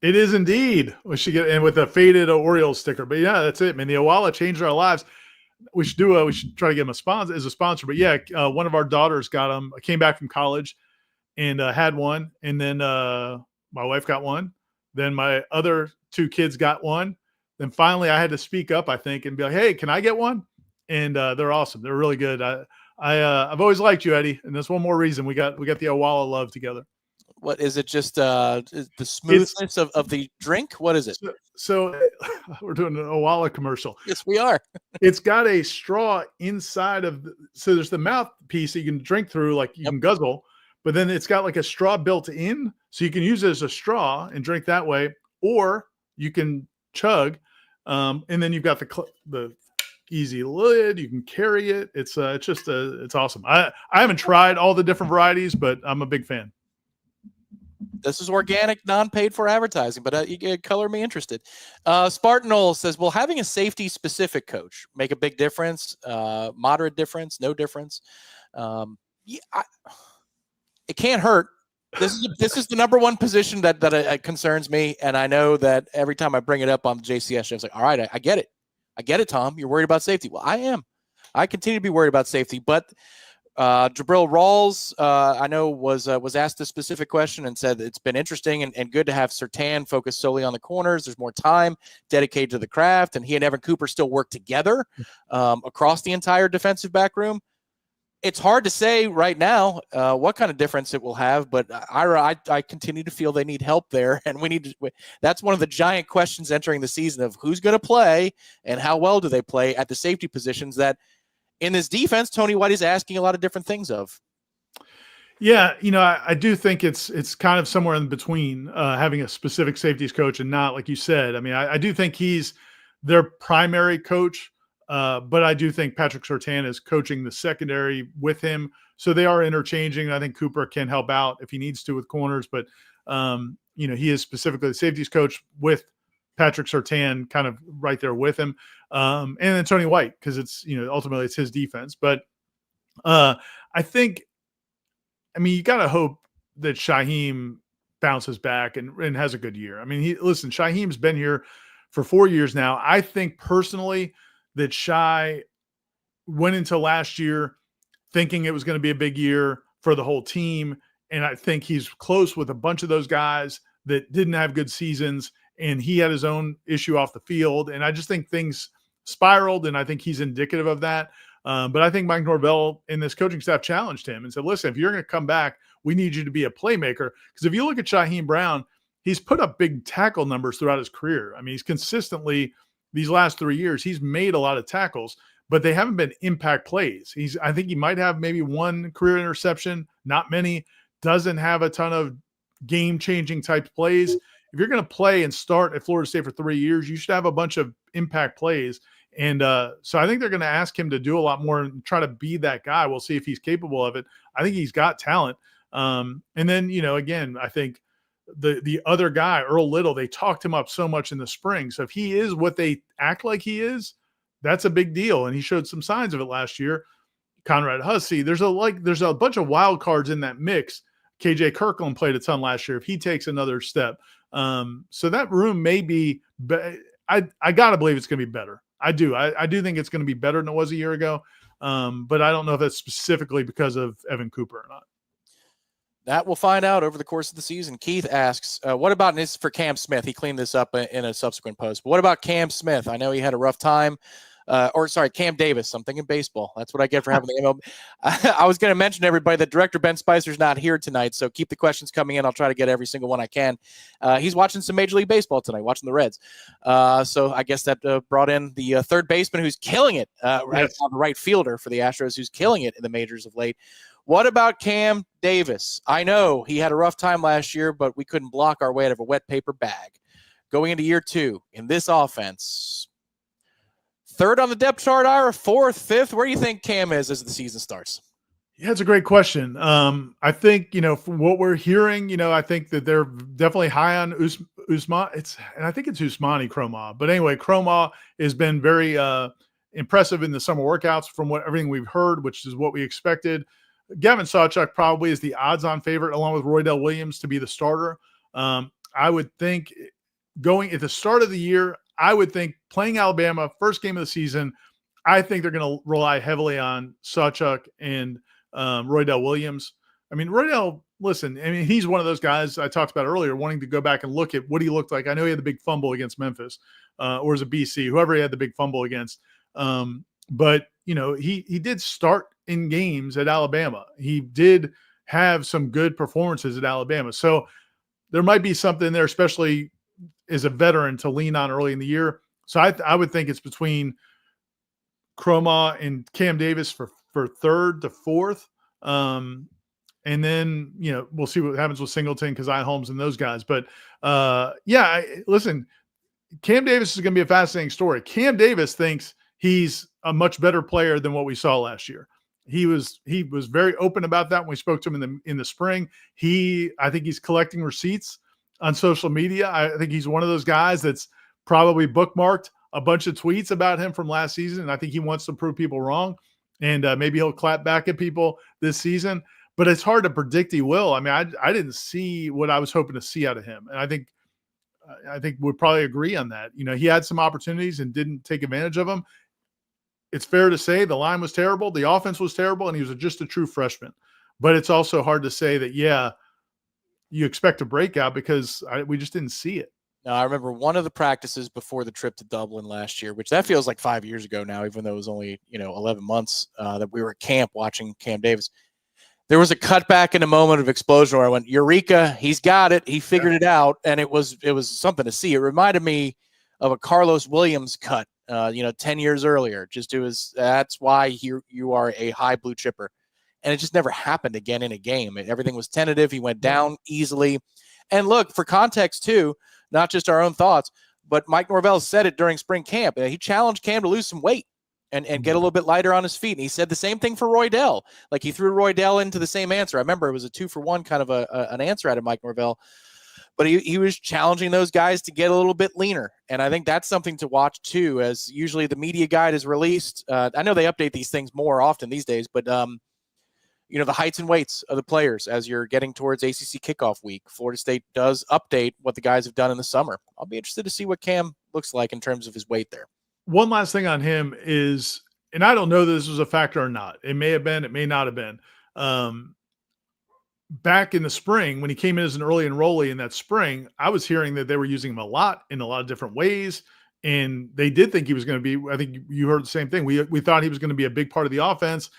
[SPEAKER 2] It is indeed. We should get in with a faded Orioles sticker. But yeah, that's it, man. The Owala changed our lives. We should try to get him as a sponsor. But yeah, one of our daughters got them. I came back from college and had one. And then my wife got one. Then my other 2 kids got one. Then finally I had to speak up, I think, and be like, hey, can I get one? And they're awesome. They're really good. I've always liked you, Eddie. And that's one more reason we got the Owala love together.
[SPEAKER 1] What is it? Just the smoothness of the drink? What is it?
[SPEAKER 2] So we're doing an Owala commercial.
[SPEAKER 1] Yes, we are.
[SPEAKER 2] It's got a straw inside of so there's the mouthpiece that you can drink through, like you can guzzle, but then it's got like a straw built in, so you can use it as a straw and drink that way, or you can chug, and then you've got the easy lid. You can carry it. It's awesome. I haven't tried all the different varieties, but I'm a big fan.
[SPEAKER 1] This is organic, non-paid for advertising, but you color me interested. Spartan Knowles says, will having a safety-specific coach make a big difference? Moderate difference? No difference? It can't hurt. This is the number one position that concerns me, and I know that every time I bring it up on the JCS show, it's like, all right, I get it. I get it, Tom. You're worried about safety. Well, I am. I continue to be worried about safety, but Jabril Rawls, I know, was asked a specific question and said it's been interesting and good to have Surtain focus solely on the corners. There's more time dedicated to the craft, and he and Evan Cooper still work together across the entire defensive back room. It's hard to say right now what kind of difference it will have, but Ira, I continue to feel they need help there, and that's one of the giant questions entering the season of who's going to play and how well do they play at the safety positions that in this defense, Tony White is asking a lot of different things of.
[SPEAKER 2] Yeah, I do think it's kind of somewhere in between having a specific safeties coach and not, like you said. I mean, I do think he's their primary coach, but I do think Patrick Surtain is coaching the secondary with him. So they are interchanging. I think Cooper can help out if he needs to with corners, but he is specifically the safeties coach with Patrick Surtain kind of right there with him. And then Tony White, because it's, ultimately it's his defense. But I mean, you got to hope that Shyheim bounces back and has a good year. I mean, Shyheim's been here for 4 years now. I think personally that Shy went into last year thinking it was going to be a big year for the whole team. And I think he's close with a bunch of those guys that didn't have good seasons, and he had his own issue off the field. And I just think things spiraled, and I think he's indicative of that. But I think Mike Norvell and this coaching staff challenged him and said, listen, if you're going to come back, we need you to be a playmaker. Because if you look at Shyheim Brown, he's put up big tackle numbers throughout his career. I mean, he's consistently, these last 3 years, he's made a lot of tackles, but they haven't been impact plays. I think he might have maybe one career interception, not many, doesn't have a ton of game-changing type plays. If you're going to play and start at Florida State for 3 years, you should have a bunch of impact plays. And so I think they're going to ask him to do a lot more and try to be that guy. We'll see if he's capable of it. I think he's got talent. And then, again, I think the other guy, Earl Little, they talked him up so much in the spring. So if he is what they act like he is, that's a big deal. And he showed some signs of it last year. Conrad Hussey, there's a bunch of wild cards in that mix. KJ Kirkland played a ton last year. If he takes another step, so that room may be. I gotta believe it's going to be better. I do. I do think it's going to be better than it was a year ago. But I don't know if that's specifically because of Evan Cooper or not.
[SPEAKER 1] That we'll find out over the course of the season. Keith asks, what about, and this is for Cam Smith? He cleaned this up in a subsequent post. But what about Cam Smith? I know he had a rough time. Cam Davis. I'm thinking baseball. That's what I get for having the MLB. I was going to mention to everybody that Director Ben Spicer's not here tonight, so keep the questions coming in. I'll try to get every single one I can. He's watching some Major League Baseball tonight, watching the Reds. So I guess that brought in the third baseman who's killing it, right on the right fielder for the Astros, who's killing it in the majors of late. What about Cam Davis? I know he had a rough time last year, but we couldn't block our way out of a wet paper bag. Going into year 2 in this offense, third on the depth chart, Ira, fourth, fifth. Where do you think Cam is as the season starts?
[SPEAKER 2] Yeah, it's a great question. I think, from what we're hearing, I think that they're definitely high on Usman. And I think it's Usmani Cromah. But anyway, Cromah has been very impressive in the summer workouts from everything we've heard, which is what we expected. Gavin Sawchuk probably is the odds-on favorite, along with Roydell Williams, to be the starter. I would think going at the start of the year, I would think playing Alabama, first game of the season, I think they're going to rely heavily on Sawchuk and Roydell Williams. I mean, Roydell, listen, he's one of those guys I talked about earlier, wanting to go back and look at what he looked like. I know he had the big fumble against Memphis, or was it BC, whoever he had the big fumble against. But he did start in games at Alabama. He did have some good performances at Alabama. So there might be something there, especially as a veteran, to lean on early in the year. So I would think it's between Cromah and Cam Davis for third to fourth. And then, we'll see what happens with Singleton, Keziah Holmes, and those guys. But listen, Cam Davis is going to be a fascinating story. Cam Davis thinks he's a much better player than what we saw last year. He was very open about that when we spoke to him in the spring. I think he's collecting receipts on social media. I think he's one of those guys that's probably bookmarked a bunch of tweets about him from last season, and I think he wants to prove people wrong. And maybe he'll clap back at people this season. But it's hard to predict he will. I mean, I didn't see what I was hoping to see out of him, and I think we'd probably agree on that. He had some opportunities and didn't take advantage of them. It's fair to say the line was terrible, the offense was terrible, and he was just a true freshman. But it's also hard to say that, you expect a breakout because we just didn't see it.
[SPEAKER 1] Now, I remember one of the practices before the trip to Dublin last year, which that feels like 5 years ago now, even though it was only 11 months that we were at camp watching Cam Davis. There was a cutback in a moment of explosion where I went, Eureka, he's got it. He figured it out, and it was something to see. It reminded me of a Carlos Williams cut, 10 years earlier. That's why you are a high blue chipper. And it just never happened again in a game. Everything was tentative. He went down easily. And look, for context too, not just our own thoughts, but Mike Norvell said it during spring camp. He challenged Cam to lose some weight and get a little bit lighter on his feet. And he said the same thing for Roydell. Like, he threw Roydell into the same answer. I remember it was a 2-for-1 kind of an answer out of Mike Norvell. But he was challenging those guys to get a little bit leaner. And I think that's something to watch too, as usually the media guide is released. I know they update these things more often these days, but the heights and weights of the players as you're getting towards ACC kickoff week. Florida State does update what the guys have done in the summer. I'll be interested to see what Cam looks like in terms of his weight there.
[SPEAKER 2] One last thing on him is, and I don't know that this was a factor or not. It may have been, it may not have been. Back in the spring, when he came in as an early enrollee in that spring, I was hearing that they were using him a lot in a lot of different ways. And they did think he was going to be, I think you heard the same thing. We thought he was going to be a big part of the offense.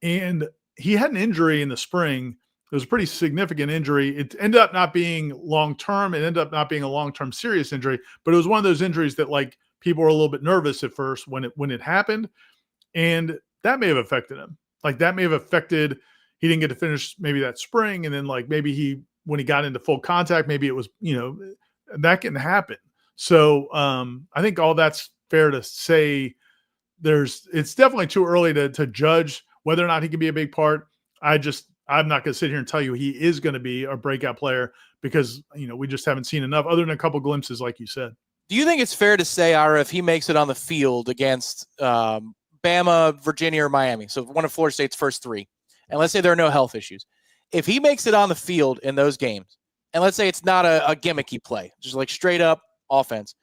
[SPEAKER 2] And he had an injury in the spring. It was a pretty significant injury. It ended up not being long-term. It ended up not being a long-term serious injury, but it was one of those injuries that, like, people were a little bit nervous at first when it happened. And that may have affected him. Like, that may have affected, he didn't get to finish maybe that spring. And then, like, maybe when he got into full contact, maybe it was, that can happen. So I think all that's fair to say. It's definitely too early to judge whether or not he can be a big part. I I'm not going to sit here and tell you he is going to be a breakout player because, we just haven't seen enough other than a couple glimpses, like you said.
[SPEAKER 1] Do you think it's fair to say, Ira, if he makes it on the field against Bama, Virginia, or Miami, so one of Florida State's first three, and let's say there are no health issues, if he makes it on the field in those games, and let's say it's not a gimmicky play, just like straight up offense,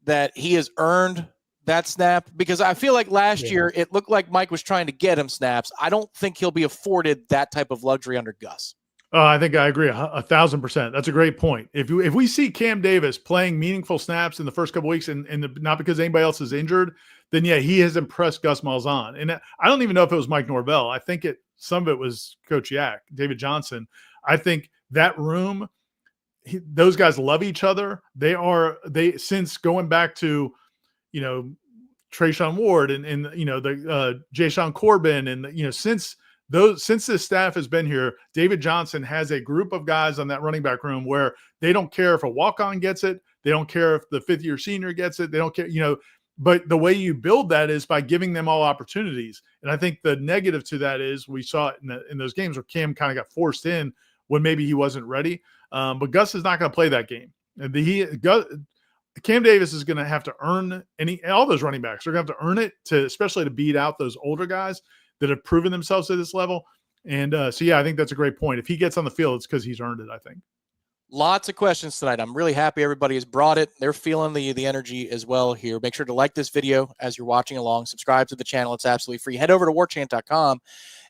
[SPEAKER 1] that he has earned that snap? Because I feel like last year it looked like Mike was trying to get him snaps. I don't think he'll be afforded that type of luxury under Gus.
[SPEAKER 2] I think I agree 1,000%. That's a great point. If we see Cam Davis playing meaningful snaps in the first couple weeks, and not because anybody else is injured, then yeah, he has impressed Gus Malzahn. And I don't even know if it was Mike Norvell. I think some of it was Coach Yak, David Johnson. I think that room, those guys love each other. They since going back to, Trayshawn Ward and the Jayshawn Corbin and since this staff has been here, David Johnson has a group of guys on that running back room where they don't care if a walk-on gets it. They don't care if the fifth-year senior gets it. They don't care, but the way you build that is by giving them all opportunities. And I think the negative to that is we saw it in those games where Cam kind of got forced in when maybe he wasn't ready. But Gus is not going to play that game. Cam Davis is going to have to earn all those running backs are going to have to earn it especially to beat out those older guys that have proven themselves at this level. And I think that's a great point. If he gets on the field, it's because he's earned it, I think.
[SPEAKER 1] Lots of questions tonight. I'm really happy everybody has brought it. They're feeling the energy as well here. Make sure to like this video as you're watching along. Subscribe to the channel. It's absolutely free. Head over to warchant.com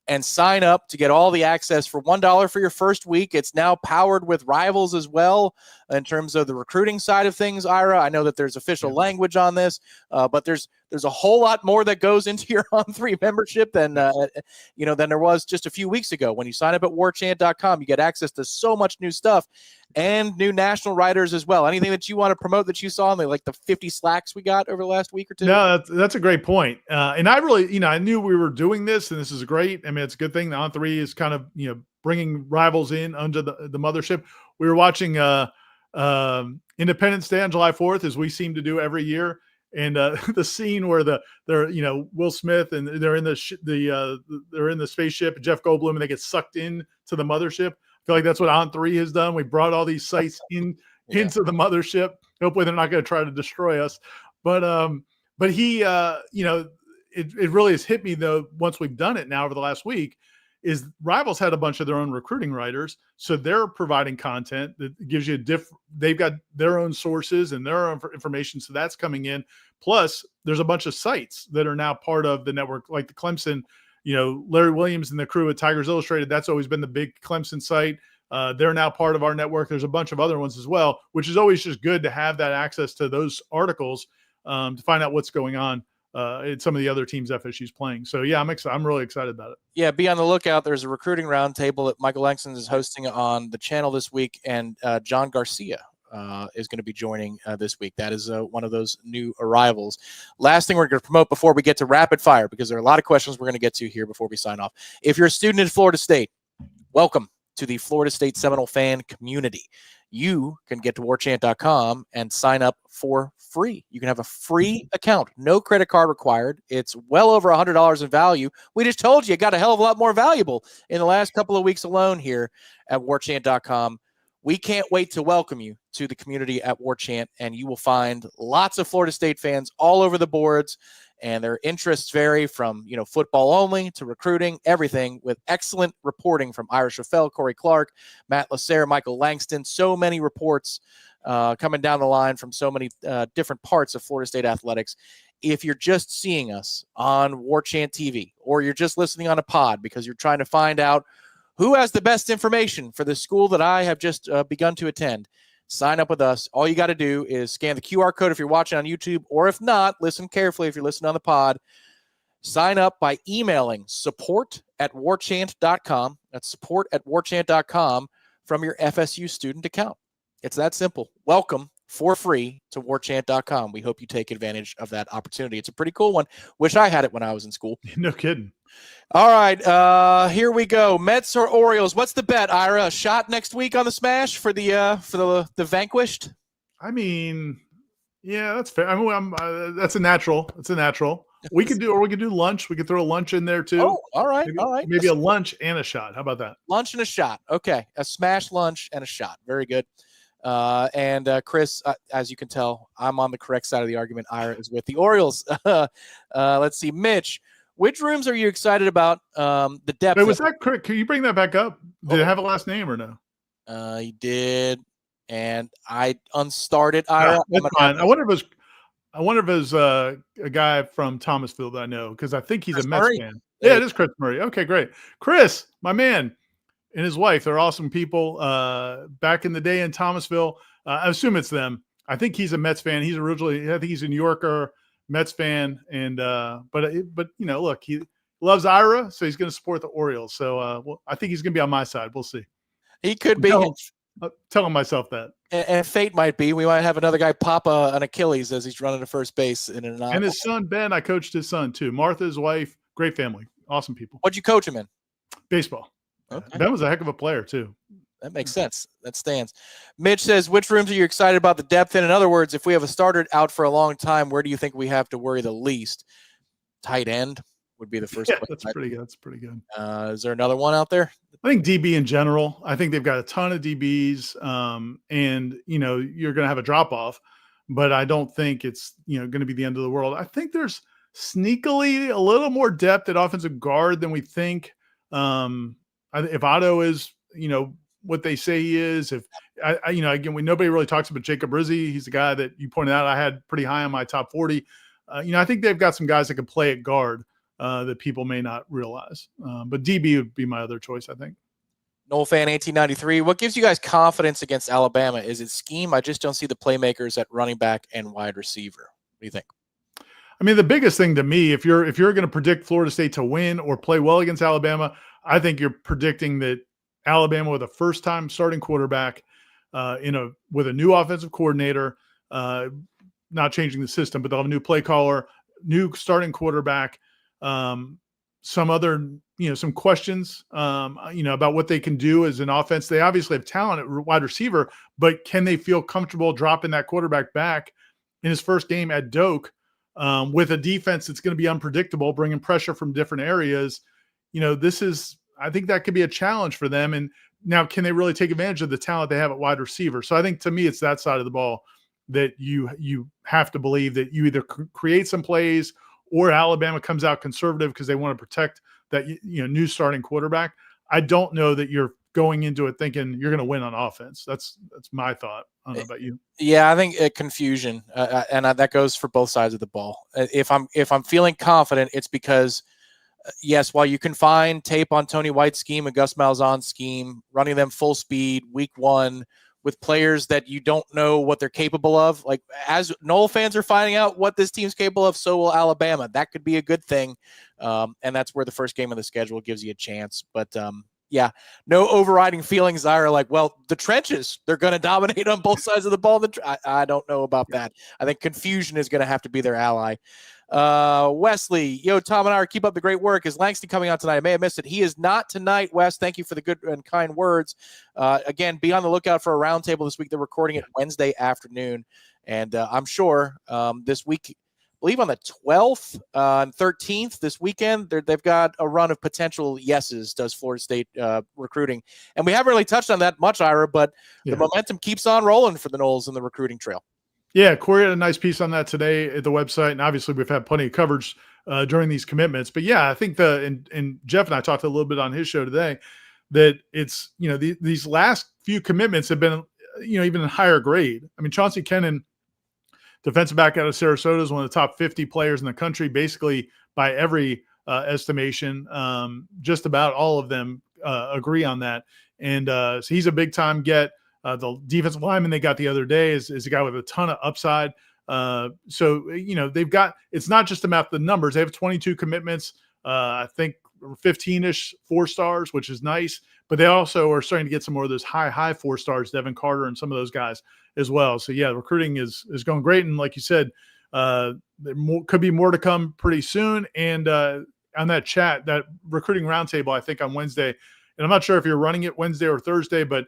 [SPEAKER 1] and sign up to get all the access for $1 for your first week. It's now powered with Rivals as well in terms of the recruiting side of things, Ira. I know that there's official language on this, but there's a whole lot more that goes into your On3 membership than there was just a few weeks ago. When you sign up at warchant.com, you get access to so much new stuff and new national writers as well. Anything that you want to promote that you saw in the 50 slacks we got over the last week or two?
[SPEAKER 2] No, that's a great point. And I really, I knew we were doing this, and this is great. I mean, it's a good thing the On3 is kind of, bringing Rivals in under the mothership. We were watching Independence Day on July 4th, as we seem to do every year. And the scene where they're Will Smith and they're in they're in the spaceship, Jeff Goldblum, and they get sucked in to the mothership. I feel like that's what On3 has done. We brought all these sites into the mothership. Hopefully they're not going to try to destroy us. But he, it really has hit me though, once we've done it now over the last week, is Rivals had a bunch of their own recruiting writers. So they're providing content that gives you they've got their own sources and their own information. So that's coming in. Plus there's a bunch of sites that are now part of the network, like the Clemson, Larry Williams and the crew at Tigers Illustrated. That's always been the big Clemson site. They're now part of our network. There's a bunch of other ones as well, which is always just good to have that access to those articles to find out what's going on at some of the other teams FSU's playing. So yeah, I'm really excited about it.
[SPEAKER 1] Yeah, be on the lookout. There's a recruiting roundtable that Michael Langston is hosting on the channel this week, and John Garcia is going to be joining this week. That is one of those new arrivals. Last thing we're going to promote before we get to rapid fire, because there are a lot of questions we're going to get to here before we sign off. If you're a student at Florida State, welcome to the Florida State Seminole fan community. You can get to warchant.com and sign up for free. You can have a free account, no credit card required. It's well over $100 in value. We just told you it got a hell of a lot more valuable in the last couple of weeks alone here at warchant.com. We can't wait to welcome you to the community at Warchant, and you will find lots of Florida State fans all over the boards, and their interests vary from, football only to recruiting, everything, with excellent reporting from Ira Schafel, Corey Clark, Matt Lasser, Michael Langston. So many reports coming down the line from so many different parts of Florida State athletics. If you're just seeing us on Warchant TV, or you're just listening on a pod because you're trying to find out who has the best information for the school that I have just begun to attend, sign up with us. All you got to do is scan the QR code if you're watching on YouTube, or if not, listen carefully if you're listening on the pod. Sign up by emailing support@warchant.com. That's support@warchant.com from your FSU student account. It's that simple. Welcome for free to warchant.com. We hope you take advantage of that opportunity. It's a pretty cool one. Wish I had it when I was in school.
[SPEAKER 2] No kidding.
[SPEAKER 1] All right, here we go. Mets or Orioles? What's the bet, Ira? A shot next week on the Smash for the vanquished?
[SPEAKER 2] I mean, yeah, that's fair. I mean, that's a natural. It's a natural. We could do lunch. We could throw a lunch in there too.
[SPEAKER 1] Oh, all right,
[SPEAKER 2] Maybe,
[SPEAKER 1] all right.
[SPEAKER 2] maybe a lunch and a shot. How about that?
[SPEAKER 1] Lunch and a shot. Okay, a smash lunch and a shot. Very good. And Chris, as you can tell, I'm on the correct side of the argument. Ira is with the Orioles. Let's see, Mitch. Which rooms are you excited about? The depth.
[SPEAKER 2] Wait, was that correct? Can you bring that back up? Did it have a last name or no?
[SPEAKER 1] He did, and I unstarted Ira.
[SPEAKER 2] That's fine. I wonder if it was a guy from Thomasville that I know, because I think he's
[SPEAKER 1] Chris
[SPEAKER 2] a Mets
[SPEAKER 1] Murray?
[SPEAKER 2] fan. Yeah, it is Chris Murray. Okay, great. Chris, my man, and his wife, they're awesome people. Back in the day in Thomasville, I assume it's them. I think he's a Mets fan. He's originally, I think he's a New Yorker Mets fan, and but you know, look, he loves Ira, so he's going to support the Orioles. So well, I think he's going to be on my side. We'll see.
[SPEAKER 1] He could be.
[SPEAKER 2] Telling myself that.
[SPEAKER 1] And fate might be. We might have another guy pop an Achilles as he's running to first base in an.
[SPEAKER 2] And his son Ben, I coached his son too. Martha's wife, great family, awesome people.
[SPEAKER 1] What'd you coach him in?
[SPEAKER 2] Baseball.
[SPEAKER 1] Okay.
[SPEAKER 2] Ben was a heck of a player too.
[SPEAKER 1] That makes sense. That stands. Mitch says, which rooms are you excited about the depth in? In other words, if we have a starter out for a long time, where do you think we have to worry the least? Tight end would be the first.
[SPEAKER 2] Yeah, that's pretty good. That's pretty good.
[SPEAKER 1] Is there another one out there?
[SPEAKER 2] I think DB in general. I think they've got a ton of DBs, and you know you're going to have a drop off, but I don't think it's going to be the end of the world. I think there's sneakily a little more depth at offensive guard than we think. If Otto is what they say he is, if again nobody really talks about Jacob Rizzi. He's the guy that you pointed out I had pretty high on my top 40. I think they've got some guys that can play at guard. That people may not realize. But DB would be my other choice, I think.
[SPEAKER 1] Noel Fan 1893. What gives you guys confidence against Alabama? Is it scheme? I just don't see the playmakers at running back and wide receiver. What do you think?
[SPEAKER 2] I mean, the biggest thing to me, if you're going to predict Florida State to win or play well against Alabama, I think you're predicting that Alabama with a first-time starting quarterback with a new offensive coordinator, not changing the system, but they'll have a new play caller, new starting quarterback. Some other, some questions, about what they can do as an offense. They obviously have talent at wide receiver, but can they feel comfortable dropping that quarterback back in his first game at Doak with a defense that's going to be unpredictable, bringing pressure from different areas? I think that could be a challenge for them. And now, can they really take advantage of the talent they have at wide receiver? So I think to me, it's that side of the ball that you have to believe that you either create some plays or Alabama comes out conservative because they want to protect that new starting quarterback. I don't know that you're going into it thinking you're going to win on offense. That's my thought. I don't know about you.
[SPEAKER 1] Yeah, I think confusion, and that goes for both sides of the ball. If I'm feeling confident, it's because yes, while you can find tape on Tony White's scheme and Gus Malzahn's scheme, running them full speed week one with players that you don't know what they're capable of. Like, as Noel fans are finding out what this team's capable of, so will Alabama. That could be a good thing. And that's where the first game of the schedule gives you a chance. But yeah, no overriding feelings are like, well, the trenches, they're going to dominate on both sides of the ball. I don't know about that. I think confusion is going to have to be their ally. Wesley, Tom and I keep up the great work. Is Langston coming on tonight? I may have missed it. He is not tonight, Wes. Thank you for the good and kind words. Again, be on the lookout for a roundtable this week. They're recording it Wednesday afternoon. And I'm sure this week, I believe on the 12th and 13th this weekend, they've got a run of potential yeses, does Florida State recruiting. And we haven't really touched on that much, Ira, but the momentum keeps on rolling for the Noles in the recruiting trail.
[SPEAKER 2] Yeah, Corey had a nice piece on that today at the website, and obviously we've had plenty of coverage during these commitments. But yeah, I think and Jeff and I talked a little bit on his show today that it's these last few commitments have been even in higher grade. I mean, Chauncey Kennan, defensive back out of Sarasota, is one of the top 50 players in the country, basically by every estimation. Just about all of them agree on that, and so he's a big time get. The defensive lineman they got the other day is a guy with a ton of upside. So they've got, it's not just about the numbers. They have 22 commitments, I think 15-ish 4-stars, which is nice. But they also are starting to get some more of those high 4-stars, Devin Carter and some of those guys as well. So yeah, recruiting is going great. And like you said, there could be more to come pretty soon. And on that chat, that recruiting roundtable, I think on Wednesday, and I'm not sure if you're running it Wednesday or Thursday, but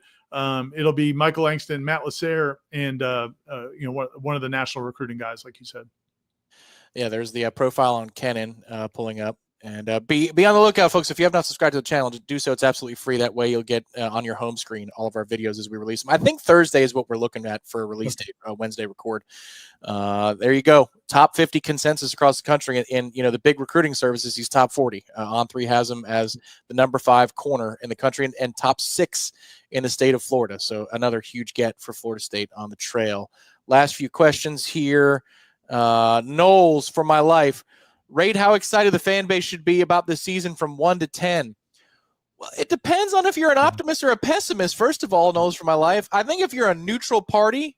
[SPEAKER 2] it'll be Michael Langston, Matt Lasser, and one of the national recruiting guys, like you said.
[SPEAKER 1] Yeah, there's the profile on Kenan pulling up. And be on the lookout, folks. If you have not subscribed to the channel, just do so. It's absolutely free. That way you'll get on your home screen all of our videos as we release them. I think Thursday is what we're looking at for a release date, Wednesday record. There you go. Top 50 consensus across the country. And the big recruiting services, he's top 40. On3 has him as the number 5 corner in the country and top 6 in the state of Florida. So another huge get for Florida State on the trail. Last few questions here. Knowles, for my life. Rate how excited the fan base should be about this season from 1 to 10. Well, it depends on if you're an optimist or a pessimist. First of all, Knowles, for my life. I think if you're a neutral party,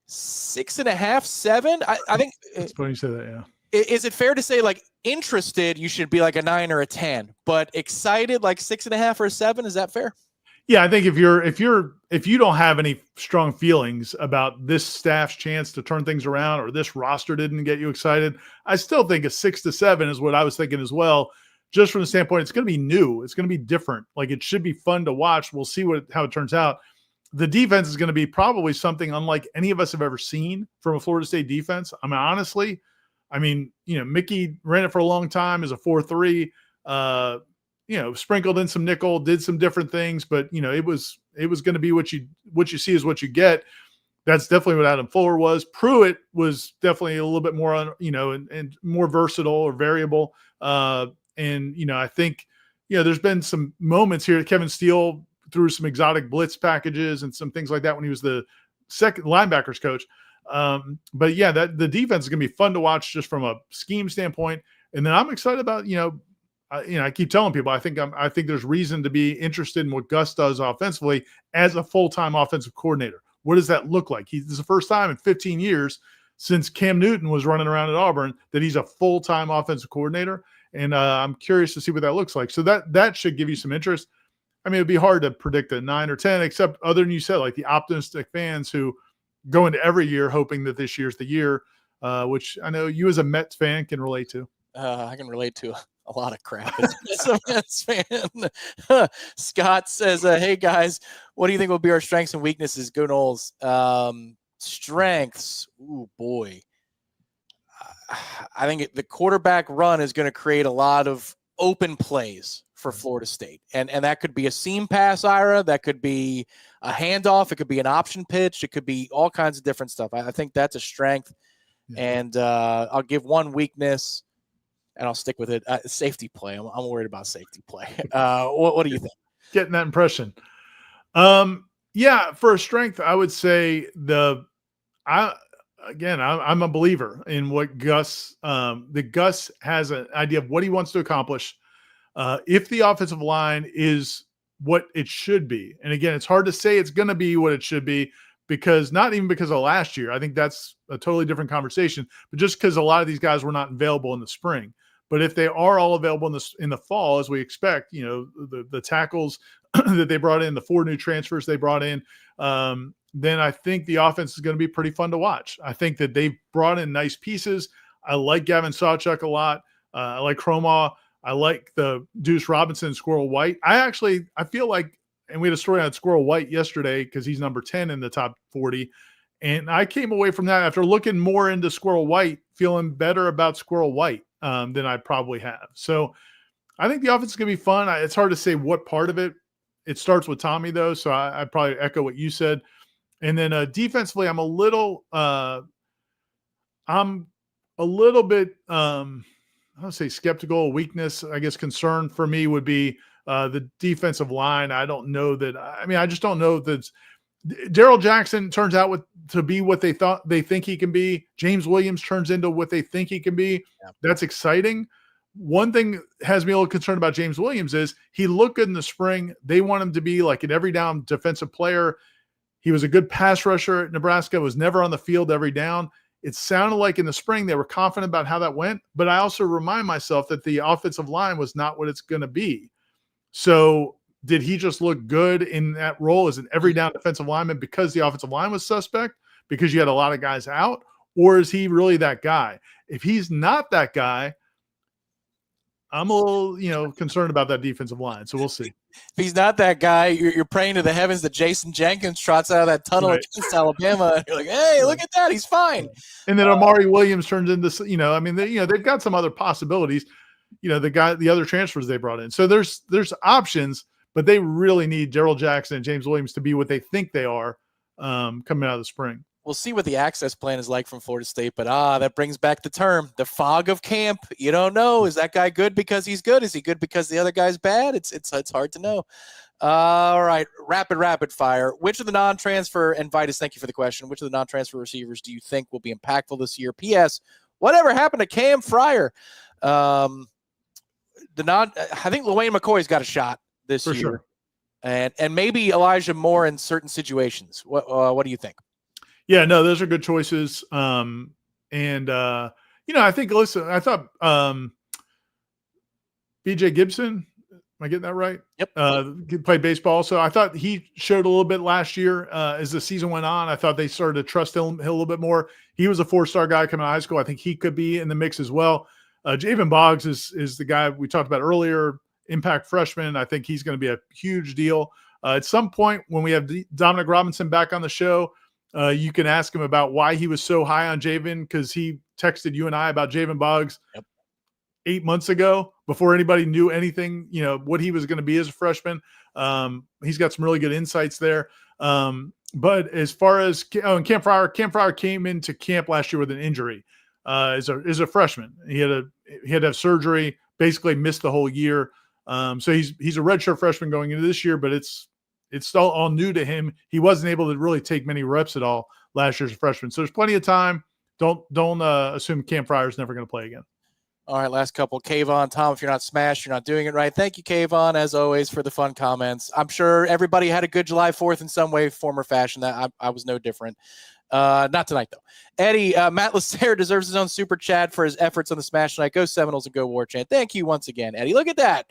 [SPEAKER 1] 6.5, 7. I think
[SPEAKER 2] it's funny you say that. Yeah.
[SPEAKER 1] Is it fair to say, like, interested, you should be like a 9 or a 10, but excited like 6.5 or a 7? Is that fair?
[SPEAKER 2] Yeah, I think if you don't have any strong feelings about this staff's chance to turn things around, or this roster didn't get you excited, I still think a 6 to 7 is what I was thinking as well. Just from the standpoint, it's going to be new, it's going to be different. Like, it should be fun to watch. We'll see how it turns out. The defense is going to be probably something unlike any of us have ever seen from a Florida State defense. I mean, honestly, Mickey ran it for a long time as a 4-3. Sprinkled in some nickel, did some different things, but it was going to be what you see is what you get. That's definitely what Adam Fuller was. Pruitt was definitely a little bit more and more versatile or variable. I think there's been some moments here. Kevin Steele threw some exotic blitz packages and some things like that when he was the second linebackers coach. But yeah, the defense is going to be fun to watch just from a scheme standpoint. And then I'm excited about I keep telling people I think there's reason to be interested in what Gus does offensively as a full-time offensive coordinator. What does that look like? This is the first time in 15 years since Cam Newton was running around at Auburn that he's a full-time offensive coordinator, and I'm curious to see what that looks like. So that should give you some interest. I mean, it'd be hard to predict a 9 or 10, except other than you said, like the optimistic fans who go into every year hoping that this year's the year, which I know you as a Mets fan can relate to.
[SPEAKER 1] I can relate to a lot of crap as a Mets fan. Scott says, hey, guys, what do you think will be our strengths and weaknesses? Go Knowles. Strengths. Ooh, boy. I think the quarterback run is going to create a lot of open plays for Florida State. And that could be a seam pass, Ira. That could be a handoff. It could be an option pitch. It could be all kinds of different stuff. I think that's a strength. Yeah. And I'll give one weakness, and I'll stick with it. Safety play. I'm worried about safety play. What do you think?
[SPEAKER 2] Getting that impression. Yeah, for a strength, I would say I'm a believer in what Gus has an idea of what he wants to accomplish. If the offensive line is what it should be, and again, it's hard to say it's going to be what it should be because not even because of last year. I think that's a totally different conversation, but just because a lot of these guys were not available in the spring. But if they are all available in the fall, as we expect, the tackles that they brought in, the 4 new transfers they brought in, then I think the offense is going to be pretty fun to watch. I think that they've brought in nice pieces. I like Gavin Sawchuk a lot. I like Chromaw. I like the Deuce Robinson and Squirrel White. I feel like, and we had a story on Squirrel White yesterday because he's number 10 in the top 40. And I came away from that after looking more into Squirrel White, feeling better about Squirrel White than I probably have. So I think the offense is going to be fun. It's hard to say what part of it. It starts with Tommy, though, so I probably echo what you said. And then defensively, I'm a little bit, I don't say skeptical. Weakness, I guess, concern for me would be the defensive line. I don't know that. I just don't know that Darrell Jackson turns out to be what they think he can be. James Williams turns into what they think he can be. Yeah. That's exciting. One thing has me a little concerned about James Williams is he looked good in the spring. They want him to be like an every down defensive player. He was a good pass rusher at Nebraska, was never on the field every down. It sounded like in the spring they were confident about how that went, but I also remind myself that the offensive line was not what it's going to be. So did he just look good in that role as an every down defensive lineman because the offensive line was suspect, because you had a lot of guys out, or is he really that guy? If he's not that guy, I'm a little, concerned about that defensive line. So we'll see.
[SPEAKER 1] If he's not that guy, you're praying to the heavens that Jason Jenkins trots out of that tunnel against Alabama. And you're like, hey, look at that. He's fine.
[SPEAKER 2] And then Amari Williams turns into, they've got some other possibilities, the other transfers they brought in. So there's options, but they really need Darrell Jackson and James Williams to be what they think they are coming out of the spring.
[SPEAKER 1] We'll see what the access plan is like from Florida State, but that brings back the term, the fog of camp. You don't know. Is that guy good because he's good? Is he good because the other guy's bad? It's hard to know. All right, rapid fire. Which of the non-transfer, and Vitus, thank you for the question, which of the non-transfer receivers do you think will be impactful this year? P.S. Whatever happened to Cam Fryer? I think LaWayne McCoy's got a shot this year.
[SPEAKER 2] Sure.
[SPEAKER 1] And maybe Elijah Moore in certain situations. What do you think?
[SPEAKER 2] Yeah, no, those are good choices. I think, listen, I thought BJ Gibson, am I getting that right?
[SPEAKER 1] Yep.
[SPEAKER 2] Played baseball. So I thought he showed a little bit last year as the season went on. I thought they started to trust him a little bit more. He was a 4-star guy coming out of high school. I think he could be in the mix as well. Javen Boggs is the guy we talked about earlier, impact freshman. I think he's going to be a huge deal. At some point when we have Dominic Robinson back on the show, you can ask him about why he was so high on Javen, because he texted you and I about Javen Boggs 8 months ago before anybody knew anything, what he was going to be as a freshman. He's got some really good insights there. But as far as Cam Fryer came into camp last year with an injury as a freshman. He had to have surgery, basically missed the whole year. So he's a redshirt freshman going into this year, but it's still all new to him. He wasn't able to really take many reps at all last year as a freshman. So there's plenty of time. Don't assume Cam Fryer's never going to play again.
[SPEAKER 1] All right, last couple. Kayvon, Tom, if you're not smashed, you're not doing it right. Thank you, Kayvon, as always, for the fun comments. I'm sure everybody had a good July 4th in some way, form, or fashion. That I was no different. Not tonight, though. Eddie, Matt Lasser deserves his own super chat for his efforts on the Smash Tonight. Go Seminoles and go Warchant. Thank you once again, Eddie. Look at that.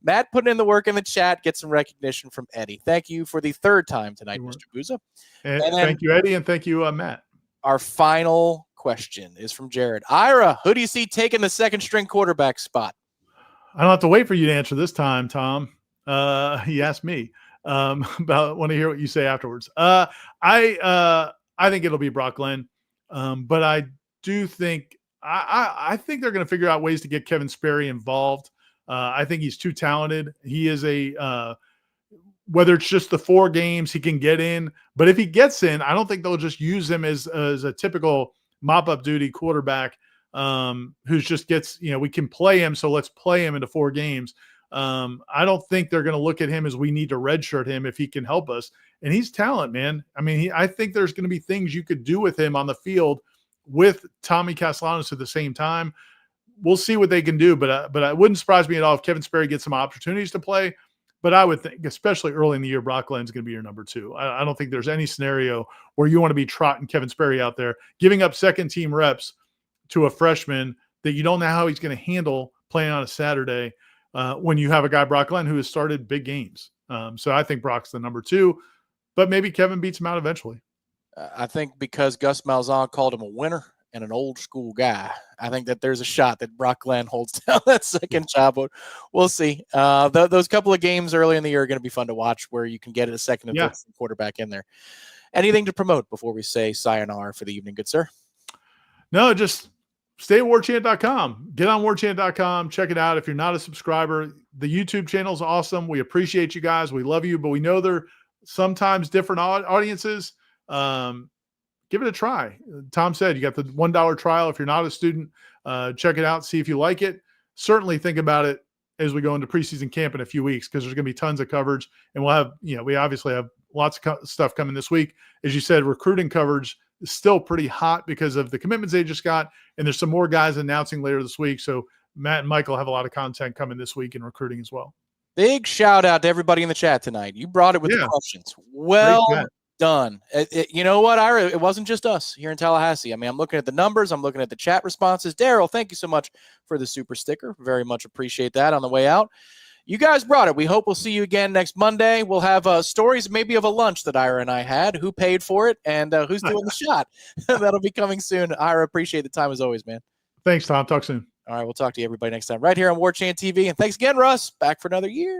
[SPEAKER 1] Matt putting in the work in the chat, get some recognition from Eddie. Thank you for the third time tonight, Mr. Booza.
[SPEAKER 2] And thank you, Eddie, and thank you, Matt.
[SPEAKER 1] Our final question is from Jared. Ira, who do you see taking the second string quarterback spot?
[SPEAKER 2] I don't have to wait for you to answer this time, Tom. He asked me about. Want to hear what you say afterwards. I think it'll be Brock Glenn, but I do think I think they're going to figure out ways to get Kevin Sperry involved. I think he's too talented. He is whether it's just the 4 games he can get in, but if he gets in, I don't think they'll just use him as a typical mop-up duty quarterback who just gets, we can play him, so let's play him into 4 games. I don't think they're going to look at him as we need to redshirt him if he can help us. And he's talent, man. I mean, I think there's going to be things you could do with him on the field with Tommy Castellanos at the same time. We'll see what they can do, but it wouldn't surprise me at all if Kevin Sperry gets some opportunities to play. But I would think, especially early in the year, Brock Glenn's going to be your number 2. I don't think there's any scenario where you want to be trotting Kevin Sperry out there, giving up second-team reps to a freshman that you don't know how he's going to handle playing on a Saturday when you have a guy, Brock Glenn, who has started big games. So I think Brock's the number 2, but maybe Kevin beats him out eventually.
[SPEAKER 1] I think because Gus Malzahn called him a winner and an old school guy, I think that there's a shot that Brock Glenn holds down that second job. We'll see. Those couple of games early in the year are going to be fun to watch where you can get a second and third quarterback in there. Anything to promote before we say sayonara for the evening, good sir?
[SPEAKER 2] No, just stay at warchant.com. Get on warchant.com. Check it out. If you're not a subscriber, the YouTube channel is awesome. We appreciate you guys. We love you, but we know they're sometimes different audiences. Give it a try. Tom said you got the $1 trial. If you're not a student, check it out. See if you like it. Certainly think about it as we go into preseason camp in a few weeks, because there's going to be tons of coverage, and we'll have, we obviously have lots of stuff coming this week. As you said, recruiting coverage is still pretty hot because of the commitments they just got, and there's some more guys announcing later this week. So Matt and Michael have a lot of content coming this week in recruiting as well.
[SPEAKER 1] Big shout out to everybody in the chat tonight. You brought it with the questions. Well done. You know what, Ira? It wasn't just us here in Tallahassee. I mean, I'm looking at the numbers. I'm looking at the chat responses. Daryl, thank you so much for the super sticker. Very much appreciate that on the way out. You guys brought it. We hope we'll see you again next Monday. We'll have stories maybe of a lunch that Ira and I had, who paid for it, and who's doing the shot. That'll be coming soon. Ira, appreciate the time as always, man.
[SPEAKER 2] Thanks, Tom. Talk soon.
[SPEAKER 1] All right, we'll talk to you everybody next time right here on Warchant TV. And thanks again, Russ. Back for another year.